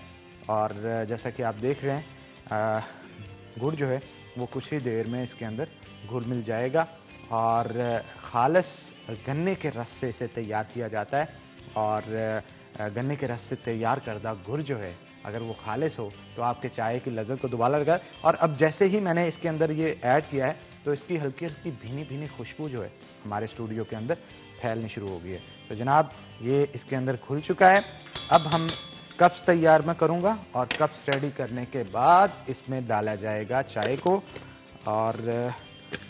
और जैसा कि आप देख रहे हैं गुड़ जो है वो कुछ ही देर में इसके अंदर घुल मिल जाएगा और खालिस गन्ने के रस से इसे तैयार किया जाता है। और गन्ने के रस से तैयार करदा गुड़ जो है अगर वो खालिस हो तो आपके चाय की लज़्ज़त को दोबारा लगा। और अब जैसे ही मैंने इसके अंदर ये ऐड किया है तो इसकी हल्की हल्की भीनी भीनी खुशबू जो है हमारे स्टूडियो के अंदर फैलनी शुरू हो गई है। तो जनाब ये इसके अंदर खुल चुका है। अब हम कप्स तैयार मैं करूँगा और कप्स रेडी करने के बाद इसमें डाला जाएगा चाय को और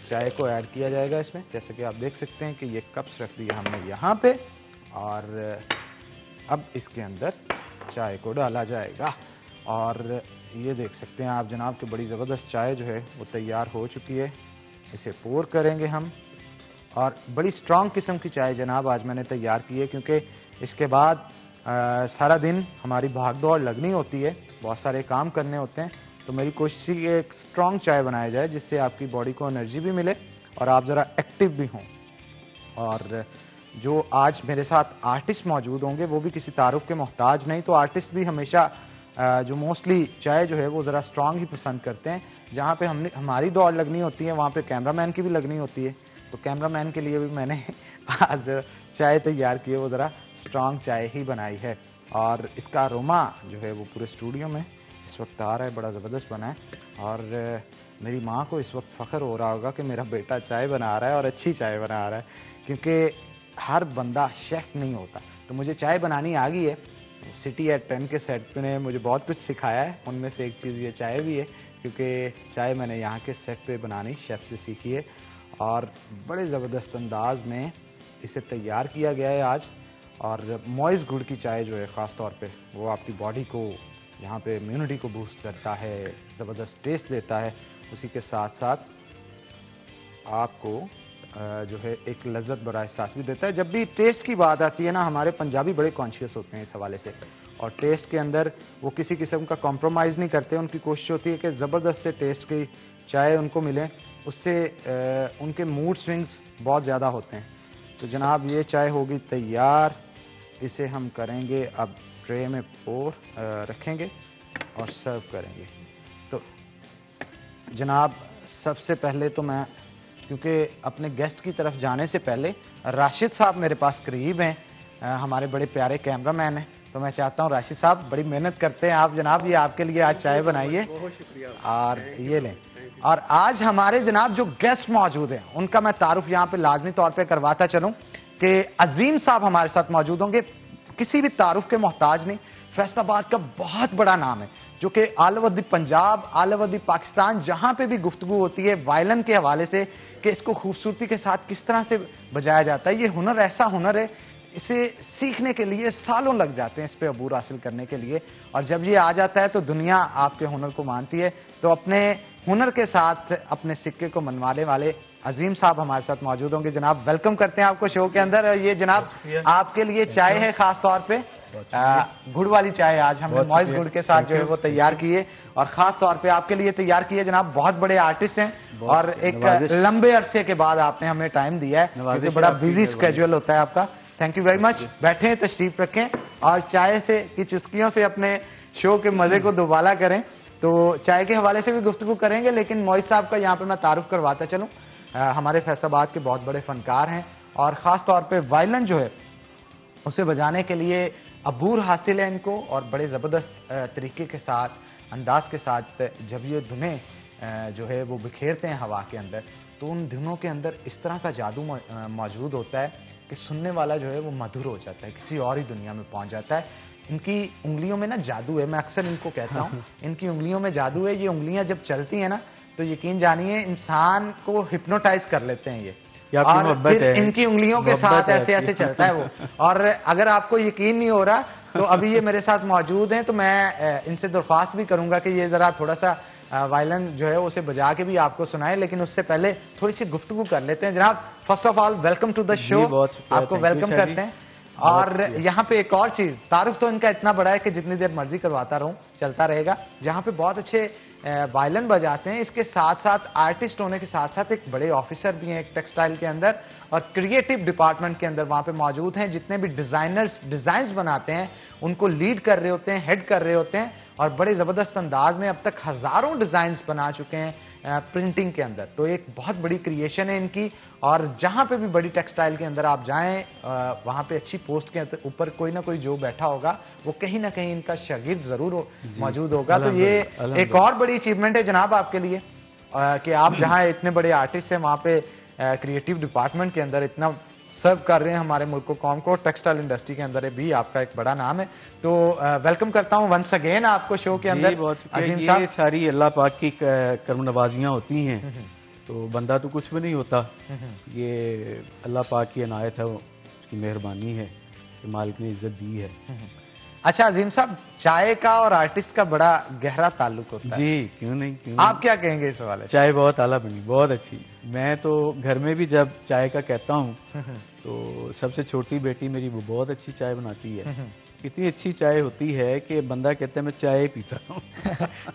चाय को ऐड किया जाएगा इसमें। जैसे कि आप देख सकते हैं कि ये कप्स रख दिया हमने यहाँ पे और अब इसके अंदर चाय को डाला जाएगा। और ये देख सकते हैं आप जनाब कि बड़ी ज़बरदस्त चाय जो है वो तैयार हो चुकी है। इसे पोर करेंगे हम और बड़ी स्ट्रॉन्ग किस्म की चाय जनाब आज मैंने तैयार की है क्योंकि इसके बाद सारा दिन हमारी भाग दौड़ लगनी होती है, बहुत सारे काम करने होते हैं। तो मेरी कोशिश है कि एक स्ट्रॉन्ग चाय बनाया जाए जिससे आपकी बॉडी को एनर्जी भी मिले और आप ज़रा एक्टिव भी हों। और जो आज मेरे साथ आर्टिस्ट मौजूद होंगे वो भी किसी तारुफ के मोहताज नहीं। तो आर्टिस्ट भी हमेशा जो मोस्टली चाय जो है वो ज़रा स्ट्रॉन्ग ही पसंद करते हैं। जहाँ पे हमारी दौड़ लगनी होती है वहाँ पे कैमरामैन की भी लगनी होती है। तो कैमरामैन के लिए भी मैंने आज चाय तैयार की है, वो ज़रा स्ट्रॉन्ग चाय ही बनाई है। और इसका अरोमा जो है वो पूरे स्टूडियो में इस वक्त आ रहा है, बड़ा ज़बरदस्त बना है। और मेरी माँ को इस वक्त फ़ख्र हो रहा होगा कि मेरा बेटा चाय बना रहा है और अच्छी चाय बना रहा है क्योंकि हर बंदा शेफ़ नहीं होता। तो मुझे चाय बनानी आ गई है। सिटी एट 10 के सेट ने मुझे बहुत कुछ सिखाया है, उनमें से एक चीज़ ये चाय भी है क्योंकि चाय मैंने यहाँ के सेट पे बनानी शेफ़ से सीखी है और बड़े ज़बरदस्त अंदाज में इसे तैयार किया गया है आज। और मॉइज़ गुड़ की चाय जो है ख़ास तौर पे वो आपकी बॉडी को यहाँ पे इम्यूनिटी को बूस्ट करता है, ज़बरदस्त टेस्ट देता है, उसी के साथ साथ आपको जो है एक लज्जत बड़ा एहसास भी देता है। जब भी टेस्ट की बात आती है ना, हमारे पंजाबी बड़े कॉन्शियस होते हैं इस हवाले से और टेस्ट के अंदर वो किसी किस्म का कॉम्प्रोमाइज़ नहीं करते। उनकी कोशिश होती है कि ज़बरदस्त से टेस्ट की चाय उनको मिले, उससे उनके मूड स्विंग्स बहुत ज़्यादा होते हैं। तो जनाब ये चाय होगी तैयार, इसे हम करेंगे अब ट्रे में पोर रखेंगे और सर्व करेंगे। तो जनाब सबसे पहले तो मैं क्योंकि अपने गेस्ट की तरफ जाने से पहले राशिद साहब मेरे पास करीब हैं, हमारे बड़े प्यारे कैमरामैन हैं, तो मैं चाहता हूं राशिद साहब बड़ी मेहनत करते हैं आप जनाब, ये आपके लिए आज चाय बनाइए। बहुत शुक्रिया। और ये लें। और आज हमारे जनाब जो गेस्ट मौजूद हैं उनका मैं तारुफ यहाँ पे लाजमी तौर पे करवाता चलूं कि अजीम साहब हमारे साथ मौजूद होंगे, किसी भी तारुफ के मोहताज नहीं, फैसलाबाद का बहुत बड़ा नाम है जो कि all over the Punjab, all over the Pakistan जहां पे भी गुफ्तगू होती है वायलिन के हवाले से कि इसको खूबसूरती के साथ किस तरह से बजाया जाता है। ये हुनर ऐसा हुनर है, इसे सीखने के लिए सालों लग जाते हैं इस पे अबूर हासिल करने के लिए। और जब ये आ जाता है तो दुनिया आपके हुनर को मानती है। तो अपने हुनर के साथ अपने सिक्के को मनवाने वाले अजीम साहब हमारे साथ मौजूद होंगे। जनाब वेलकम करते हैं आपको शो के अंदर। ये जनाब आपके लिए चाय है खास तौर पे, गुड़ वाली चाय आज हमने मॉइज़ गुड़ के साथ जो है वो तैयार की है और खास तौर पे आपके लिए तैयार की है। जनाब बहुत बड़े आर्टिस्ट हैं और एक लंबे अरसे के बाद आपने हमें टाइम दिया है क्योंकि बड़ा बिजी स्केड्यूल होता है आपका। Thank you very much. बैठें, तशरीफ रखें और चाय से की चुस्कियों से अपने शो के मजे को दोबारा करें। तो चाय के हवाले से भी गुफ्तगू करेंगे लेकिन मॉइज़ साहब का यहाँ पे मैं तारुफ करवाता चलूँ। हमारे फैसलाबाद के बहुत बड़े फनकार हैं और ख़ास तौर पे वायलिन जो है उसे बजाने के लिए अबूर हासिल है इनको और बड़े ज़बरदस्त तरीके के साथ, अंदाज के साथ जब ये धुनें जो है वो बिखेरते हैं हवा के अंदर तो उन धुनों के अंदर इस तरह का जादू मौजूद होता है कि सुनने वाला जो है वो मधुर हो जाता है, किसी और ही दुनिया में पहुंच जाता है। इनकी उंगलियों में ना जादू है, मैं अक्सर इनको कहता हूँ इनकी उंगलियों में जादू है। ये उंगलियां जब चलती हैं ना तो यकीन जानिए इंसान को हिप्नोटाइज कर लेते हैं ये, और फिर इनकी उंगलियों के साथ ऐसे ऐसे चलता है वो। और अगर आपको यकीन नहीं हो रहा तो अभी ये मेरे साथ मौजूद हैं, तो मैं इनसे दरख्वास्त भी करूंगा कि ये जरा थोड़ा सा वायलिन जो है उसे बजा के भी आपको सुनाए, लेकिन उससे पहले थोड़ी सी गुफ्तगू कर लेते हैं। जनाब, first of all welcome to the show, आपको वेलकम करते हैं। और यहाँ पे एक और चीज, तारुफ तो इनका इतना बड़ा है कि जितनी देर मर्जी करवाता रहूं चलता रहेगा। जहाँ पे बहुत अच्छे वायलिन बजाते हैं, इसके साथ साथ आर्टिस्ट होने के साथ साथ एक बड़े ऑफिसर भी हैं एक टेक्सटाइल के अंदर और क्रिएटिव डिपार्टमेंट के अंदर वहां पे मौजूद हैं। जितने भी डिजाइनर्स डिजाइन्स बनाते हैं उनको लीड कर रहे होते हैं, हेड कर रहे होते हैं, और बड़े जबरदस्त अंदाज में अब तक हजारों डिजाइन्स बना चुके हैं प्रिंटिंग के अंदर। तो एक बहुत बड़ी क्रिएशन है इनकी, और जहां पे भी बड़ी टेक्सटाइल के अंदर आप जाएं वहां पे अच्छी पोस्ट के ऊपर कोई ना कोई जो बैठा होगा वो कहीं ना कहीं इनका शागिर्द जरूर मौजूद होगा। तो ये एक और बड़ी अचीवमेंट है जनाब आपके लिए कि आप जहां इतने बड़े आर्टिस्ट हैं वहां पे क्रिएटिव डिपार्टमेंट के अंदर इतना सर्व कर रहे हैं हमारे मुल्क को, कौम को। टेक्सटाइल इंडस्ट्री के अंदर भी आपका एक बड़ा नाम है। तो वेलकम करता हूं वंस अगेन आपको शो के अंदर। अजीम साहब, ये सारी अल्लाह पाक की कर्म नवाजियां होती हैं, तो बंदा तो कुछ भी नहीं होता, ये अल्लाह पाक की इनायत है, उसकी मेहरबानी है कि मालिक ने इज्जत दी है। अच्छा अजीम साहब, चाय का और आर्टिस्ट का बड़ा गहरा ताल्लुक होता है। जी, क्यों नहीं, क्यों आप क्या कहेंगे इस हवाले? चाय बहुत आला बनी, बहुत अच्छी। मैं तो घर में भी जब चाय का कहता हूँ तो सबसे छोटी बेटी मेरी वो बहुत अच्छी चाय बनाती है। इतनी अच्छी चाय होती है कि बंदा कहता है मैं चाय पीता हूँ।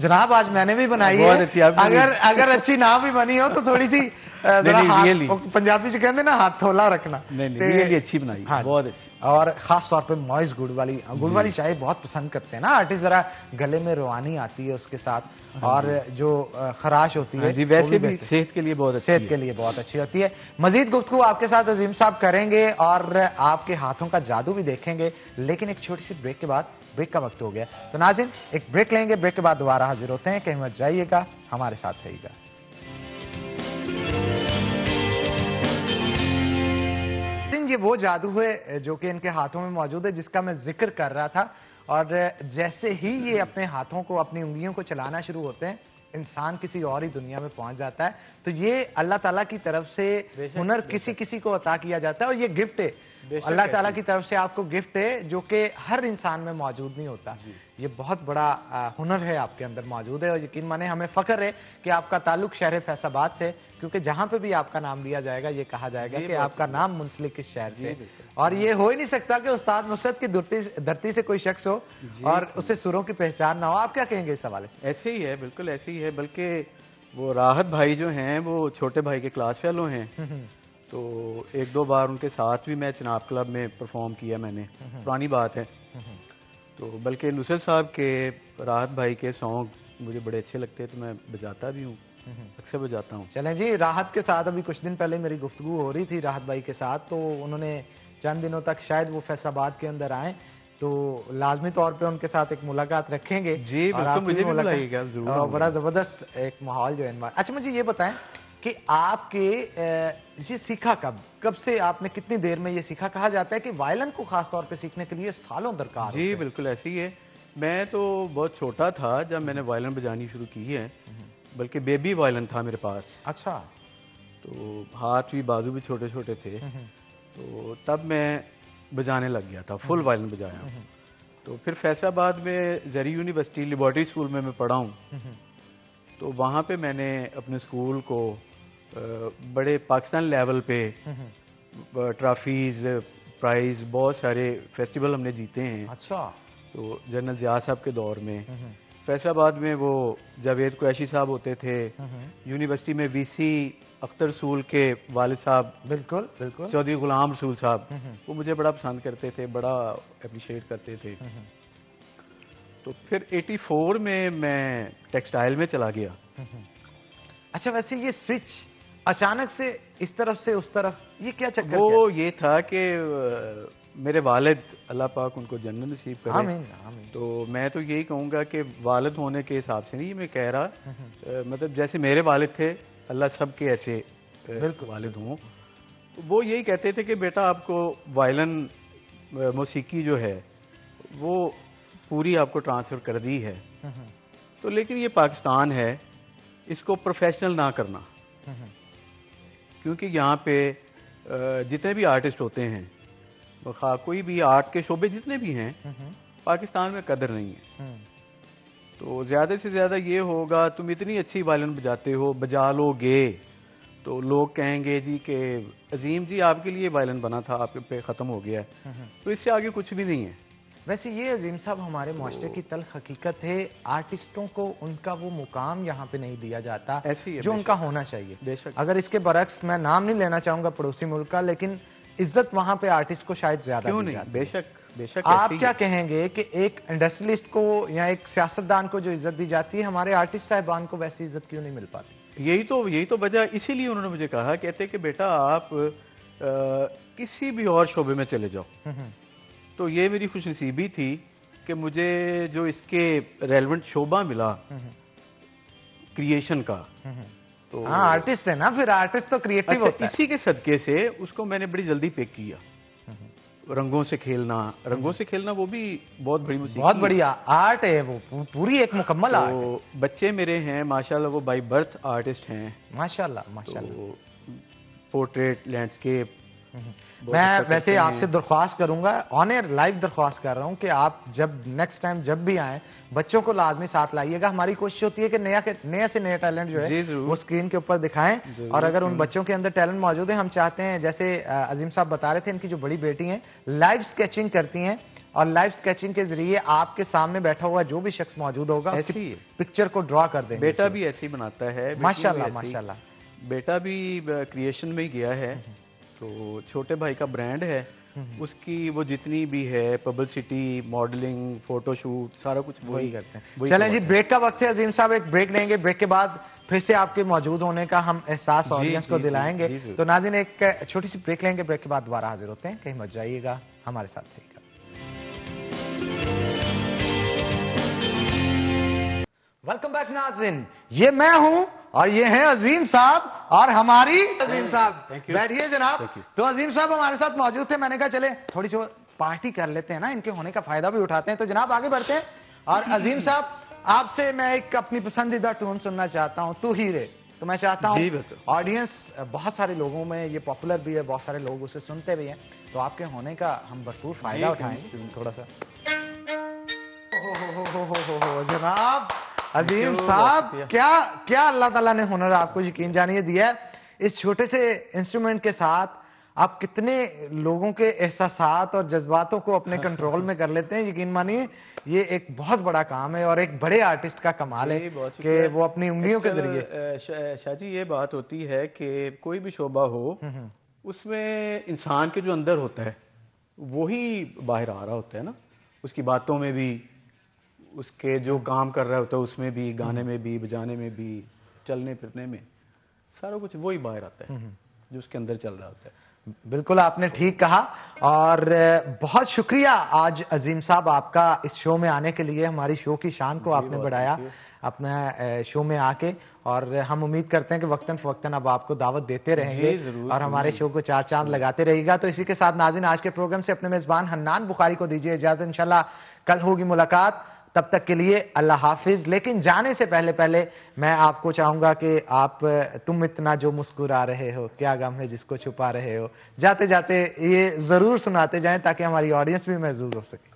जनाब आज मैंने भी बनाई है, अच्छी। अगर अच्छी ना भी बनी हो तो थोड़ी सी पंजाबी से कहते ना हाथ थोला रखना। नहीं, अच्छी बनाई, हाँ, बहुत अच्छी। और खास तौर पे मॉइस गुड़ वाली चाय बहुत पसंद करते हैं ना आर्टिस्ट, जरा गले में रवानी आती है उसके साथ, और जो खराश होती है जी, वैसे भी सेहत के लिए बहुत अच्छी, सेहत के लिए बहुत अच्छी होती है। मजीद गुफ्तगू आपके साथ अजीम साहब करेंगे और आपके हाथों का जादू भी देखेंगे, लेकिन एक छोटी सी ब्रेक के बाद, ब्रेक का वक्त हो गया। तो नाज़रीन एक ब्रेक लेंगे, ब्रेक के बाद दोबारा हाजिर होते हैं। कहीं मत जाइएगा, हमारे साथ रहिएगा। ये वो जादू है जो कि इनके हाथों में मौजूद है, जिसका मैं जिक्र कर रहा था। और जैसे ही ये अपने हाथों को, अपनी उंगलियों को चलाना शुरू होते हैं, इंसान किसी और ही दुनिया में पहुंच जाता है। तो ये अल्लाह ताला की तरफ से हुनर किसी किसी को अता किया जाता है, और ये गिफ्ट है अल्लाह ताला की तरफ से आपको, गिफ्ट है जो कि हर इंसान में मौजूद नहीं होता। ये बहुत बड़ा हुनर है आपके अंदर मौजूद है, और यकीन माने हमें फख्र है कि आपका ताल्लुक शहर फैसाबाद से, क्योंकि जहां पे भी आपका नाम लिया जाएगा ये कहा जाएगा कि आपका नाम मुंसलिक इस शहर से। और ये हो ही नहीं सकता कि उस्ताद नुसरत की धरती से कोई शख्स हो और उसे सुरों की पहचान ना हो। आप क्या कहेंगे इस हवाले से? ऐसे ही है, बिल्कुल ऐसे ही है। बल्कि वो राहत भाई जो हैं वो छोटे भाई के क्लास फेलो हैं, तो एक दो बार उनके साथ भी मैं चनाब क्लब में परफॉर्म किया मैंने, पुरानी बात है। तो बल्कि नुसरत साहब के, राहत भाई के सॉन्ग मुझे बड़े अच्छे लगते हैं, तो मैं बजाता भी हूँ, अक्सर बजाता हूँ। चलें जी, राहत के साथ अभी कुछ दिन पहले मेरी गुफ्तगू हो रही थी राहत भाई के साथ, तो उन्होंने चंद दिनों तक शायद वो फैसलाबाद के अंदर आए, तो लाजमी तौर पे उनके साथ एक मुलाकात रखेंगे। जी बिल्कुल, मुझे भी बुलाइएगा जरूर। बड़ा जबरदस्त एक माहौल जो है। अच्छा मुझे ये बताएं कि आपके ये सीखा कब से, आपने कितनी देर में ये सीखा? कहा जाता है कि वायलिन को खास तौर पे सीखने के लिए सालों दरकार। जी बिल्कुल ऐसे ही है। मैं तो बहुत छोटा था जब मैंने वायलिन बजानी शुरू की है, बल्कि बेबी वायलिन था मेरे पास। अच्छा। तो हाथ भी बाजू भी छोटे छोटे थे, तो तब मैं बजाने लग गया था, फुल वायलिन बजाया। तो फिर फैसलाबाद में जरी यूनिवर्सिटी लेबॉरेटरी स्कूल में मैं पढ़ा हूँ, तो वहाँ पे मैंने अपने स्कूल को बड़े पाकिस्तान लेवल पे ट्रॉफीज, प्राइज, बहुत सारे फेस्टिवल हमने जीते हैं। अच्छा। तो जनरल जिया साहब के दौर में फैसलाबाद में वो जावेद कुरैशी साहब होते थे, यूनिवर्सिटी में वीसी अख्तर रसूल के वालिद साहब, बिल्कुल बिल्कुल, चौधरी गुलाम रसूल साहब, वो मुझे बड़ा पसंद करते थे, बड़ा अप्रिशिएट करते थे। तो फिर 84 में मैं टेक्सटाइल में चला गया। अच्छा, वैसे ये स्विच अचानक से इस तरफ से उस तरफ, ये क्या चक्कर? वो ये था कि मेरे वालिद, अल्लाह पाक उनको जन्नत नसीब करे, आमीन आमीन। तो मैं तो यही कहूँगा कि वालिद होने के हिसाब से नहीं मैं कह रहा, मतलब जैसे मेरे वालिद थे, अल्लाह सबके ऐसे वालिद हों। वो यही कहते थे कि बेटा आपको वायलिन मौसीकी जो है वो पूरी आपको ट्रांसफर कर दी है। तो लेकिन ये पाकिस्तान है, इसको प्रोफेशनल ना करना, क्योंकि यहाँ पे जितने भी आर्टिस्ट होते हैं, कोई भी आर्ट के शोबे जितने भी हैं, पाकिस्तान में कदर नहीं है। तो ज़्यादा से ज़्यादा ये होगा, तुम इतनी अच्छी वायलिन बजाते हो, बजा लोगे तो लोग कहेंगे जी कि अजीम जी आपके लिए वायलिन बना था, आपके पे ख़त्म हो गया है। तो इससे आगे कुछ भी नहीं है। वैसे ये अजीम साहब हमारे मुआशरे की तल्ख हकीकत है, आर्टिस्टों को उनका वो मुकाम यहाँ पे नहीं दिया जाता ऐसी है जो उनका होना चाहिए। बेशक। अगर इसके बरक्स, मैं नाम नहीं लेना चाहूंगा पड़ोसी मुल्क का, लेकिन इज्जत वहां पे आर्टिस्ट को शायद ज्यादा क्यों दी नहीं, जाती है। बेशक बेशक। आप क्या कहेंगे कि एक इंडस्ट्रियलिस्ट को या एक सियासतदान को जो इज्जत दी जाती है, हमारे आर्टिस्ट साहिबान को वैसी इज्जत क्यों नहीं मिल पाती? यही तो वजह, इसीलिए उन्होंने मुझे कहा, कहते कि बेटा आप किसी भी और शोबे में चले जाओ। तो ये मेरी खुशनसीबी थी कि मुझे जो इसके रेलेवेंट शोबा मिला क्रिएशन का। तो हाँ, आर्टिस्ट है ना, फिर आर्टिस्ट तो क्रिएटिव होता है। इसी के सदके से उसको मैंने बड़ी जल्दी पिक किया। रंगों से खेलना वो भी बहुत बड़ी मुसीबत, बहुत बढ़िया आर्ट है वो, पूरी एक मुकम्मल आर्ट है। तो बच्चे मेरे हैं माशाल्लाह, वो बाय बर्थ आर्टिस्ट हैं। माशाल्लाह माशाल्लाह। तो पोर्ट्रेट, लैंडस्केप। मैं वैसे आपसे दरख्वास्त करूंगा, ऑन एयर लाइव दरख्वास्त कर रहा हूं कि आप जब नेक्स्ट टाइम जब भी आएं, बच्चों को लाजमी साथ लाइएगा। हमारी कोशिश होती है कि नया से नया टैलेंट जो है वो स्क्रीन के ऊपर दिखाएं, और अगर उन बच्चों के अंदर टैलेंट मौजूद है, हम चाहते हैं, जैसे अजीम साहब बता रहे थे, इनकी जो बड़ी बेटी हैं लाइव स्केचिंग करती हैं, और लाइव स्केचिंग के जरिए आपके सामने बैठा हुआ जो भी शख्स मौजूद होगा उसकी पिक्चर को ड्रॉ कर देंगे। बेटा भी ऐसे ही बनाता है। माशाल्लाह माशाल्लाह। बेटा भी क्रिएशन में ही गया है, तो छोटे भाई का ब्रांड है, उसकी वो जितनी भी है पब्लिसिटी, मॉडलिंग, फोटोशूट, सारा कुछ वही करते हैं। चलें जी, ब्रेक का वक्त है अजीम साहब, एक ब्रेक लेंगे। ब्रेक के बाद फिर से आपके मौजूद होने का हम एहसास ऑडियंस को दिलाएंगे। तो नाज़रीन, एक छोटी सी ब्रेक लेंगे, ब्रेक के बाद दोबारा हाजिर होते हैं। कहीं मत जाइएगा, हमारे साथ रहिएगा। वेलकम बैक नाज़रीन, ये मैं हूं और ये हैं अजीम साहब और हमारी अजीम साहब। बैठिए जनाब। तो अजीम साहब हमारे साथ मौजूद थे, मैंने कहा चले थोड़ी सी पार्टी कर लेते हैं ना, इनके होने का फायदा भी उठाते हैं। तो जनाब आगे बढ़ते हैं, और अजीम साहब आपसे मैं एक अपनी पसंदीदा टून सुनना चाहता हूं, तू ही रे। तो मैं चाहता हूं, ऑडियंस बहुत सारे लोगों में ये पॉपुलर भी है, बहुत सारे लोग उसे सुनते भी हैं, तो आपके होने का हम भरपूर फायदा उठाएंगे। थोड़ा सा हो जनाब अजीम साहब, क्या क्या अल्लाह ताला ने हुनर आपको यकीन जानिए दिया है। इस छोटे से इंस्ट्रूमेंट के साथ आप कितने लोगों के एहसासात और जज्बातों को अपने कंट्रोल में कर लेते हैं। यकीन मानिए ये एक बहुत बड़ा काम है, और एक बड़े आर्टिस्ट का कमाल है कि वो अपनी उंगलियों के जरिए। शाहजी, ये बात होती है कि कोई भी शोबा हो, उसमें इंसान के जो अंदर होता है वही बाहर आ रहा होता है ना, उसकी बातों में भी, उसके जो काम कर रहा होता है उसमें भी, गाने में भी, बजाने में भी, चलने फिरने में, सारा कुछ वही बाहर आता है जो उसके अंदर चल रहा होता है। बिल्कुल आपने ठीक कहा, और बहुत शुक्रिया आज अजीम साहब आपका इस शो में आने के लिए। हमारी शो की शान को आपने बढ़ाया अपने शो में आके, और हम उम्मीद करते हैं कि वक्तन फवक्तन अब आपको दावत देते रहेंगे और हमारे शो को चार चांद लगाते रहेगा। तो इसी के साथ नाज़रीन, आज के प्रोग्राम से अपने मेजबान हन्नान बुखारी को दीजिए इजाजत। इंशाल्लाह कल होगी मुलाकात, तब तक के लिए अल्लाह हाफिज। लेकिन जाने से पहले मैं आपको चाहूंगा कि आप, तुम इतना जो मुस्कुरा रहे हो, क्या गम है जिसको छुपा रहे हो, जाते जाते ये जरूर सुनाते जाएं ताकि हमारी ऑडियंस भी महसूस हो सके।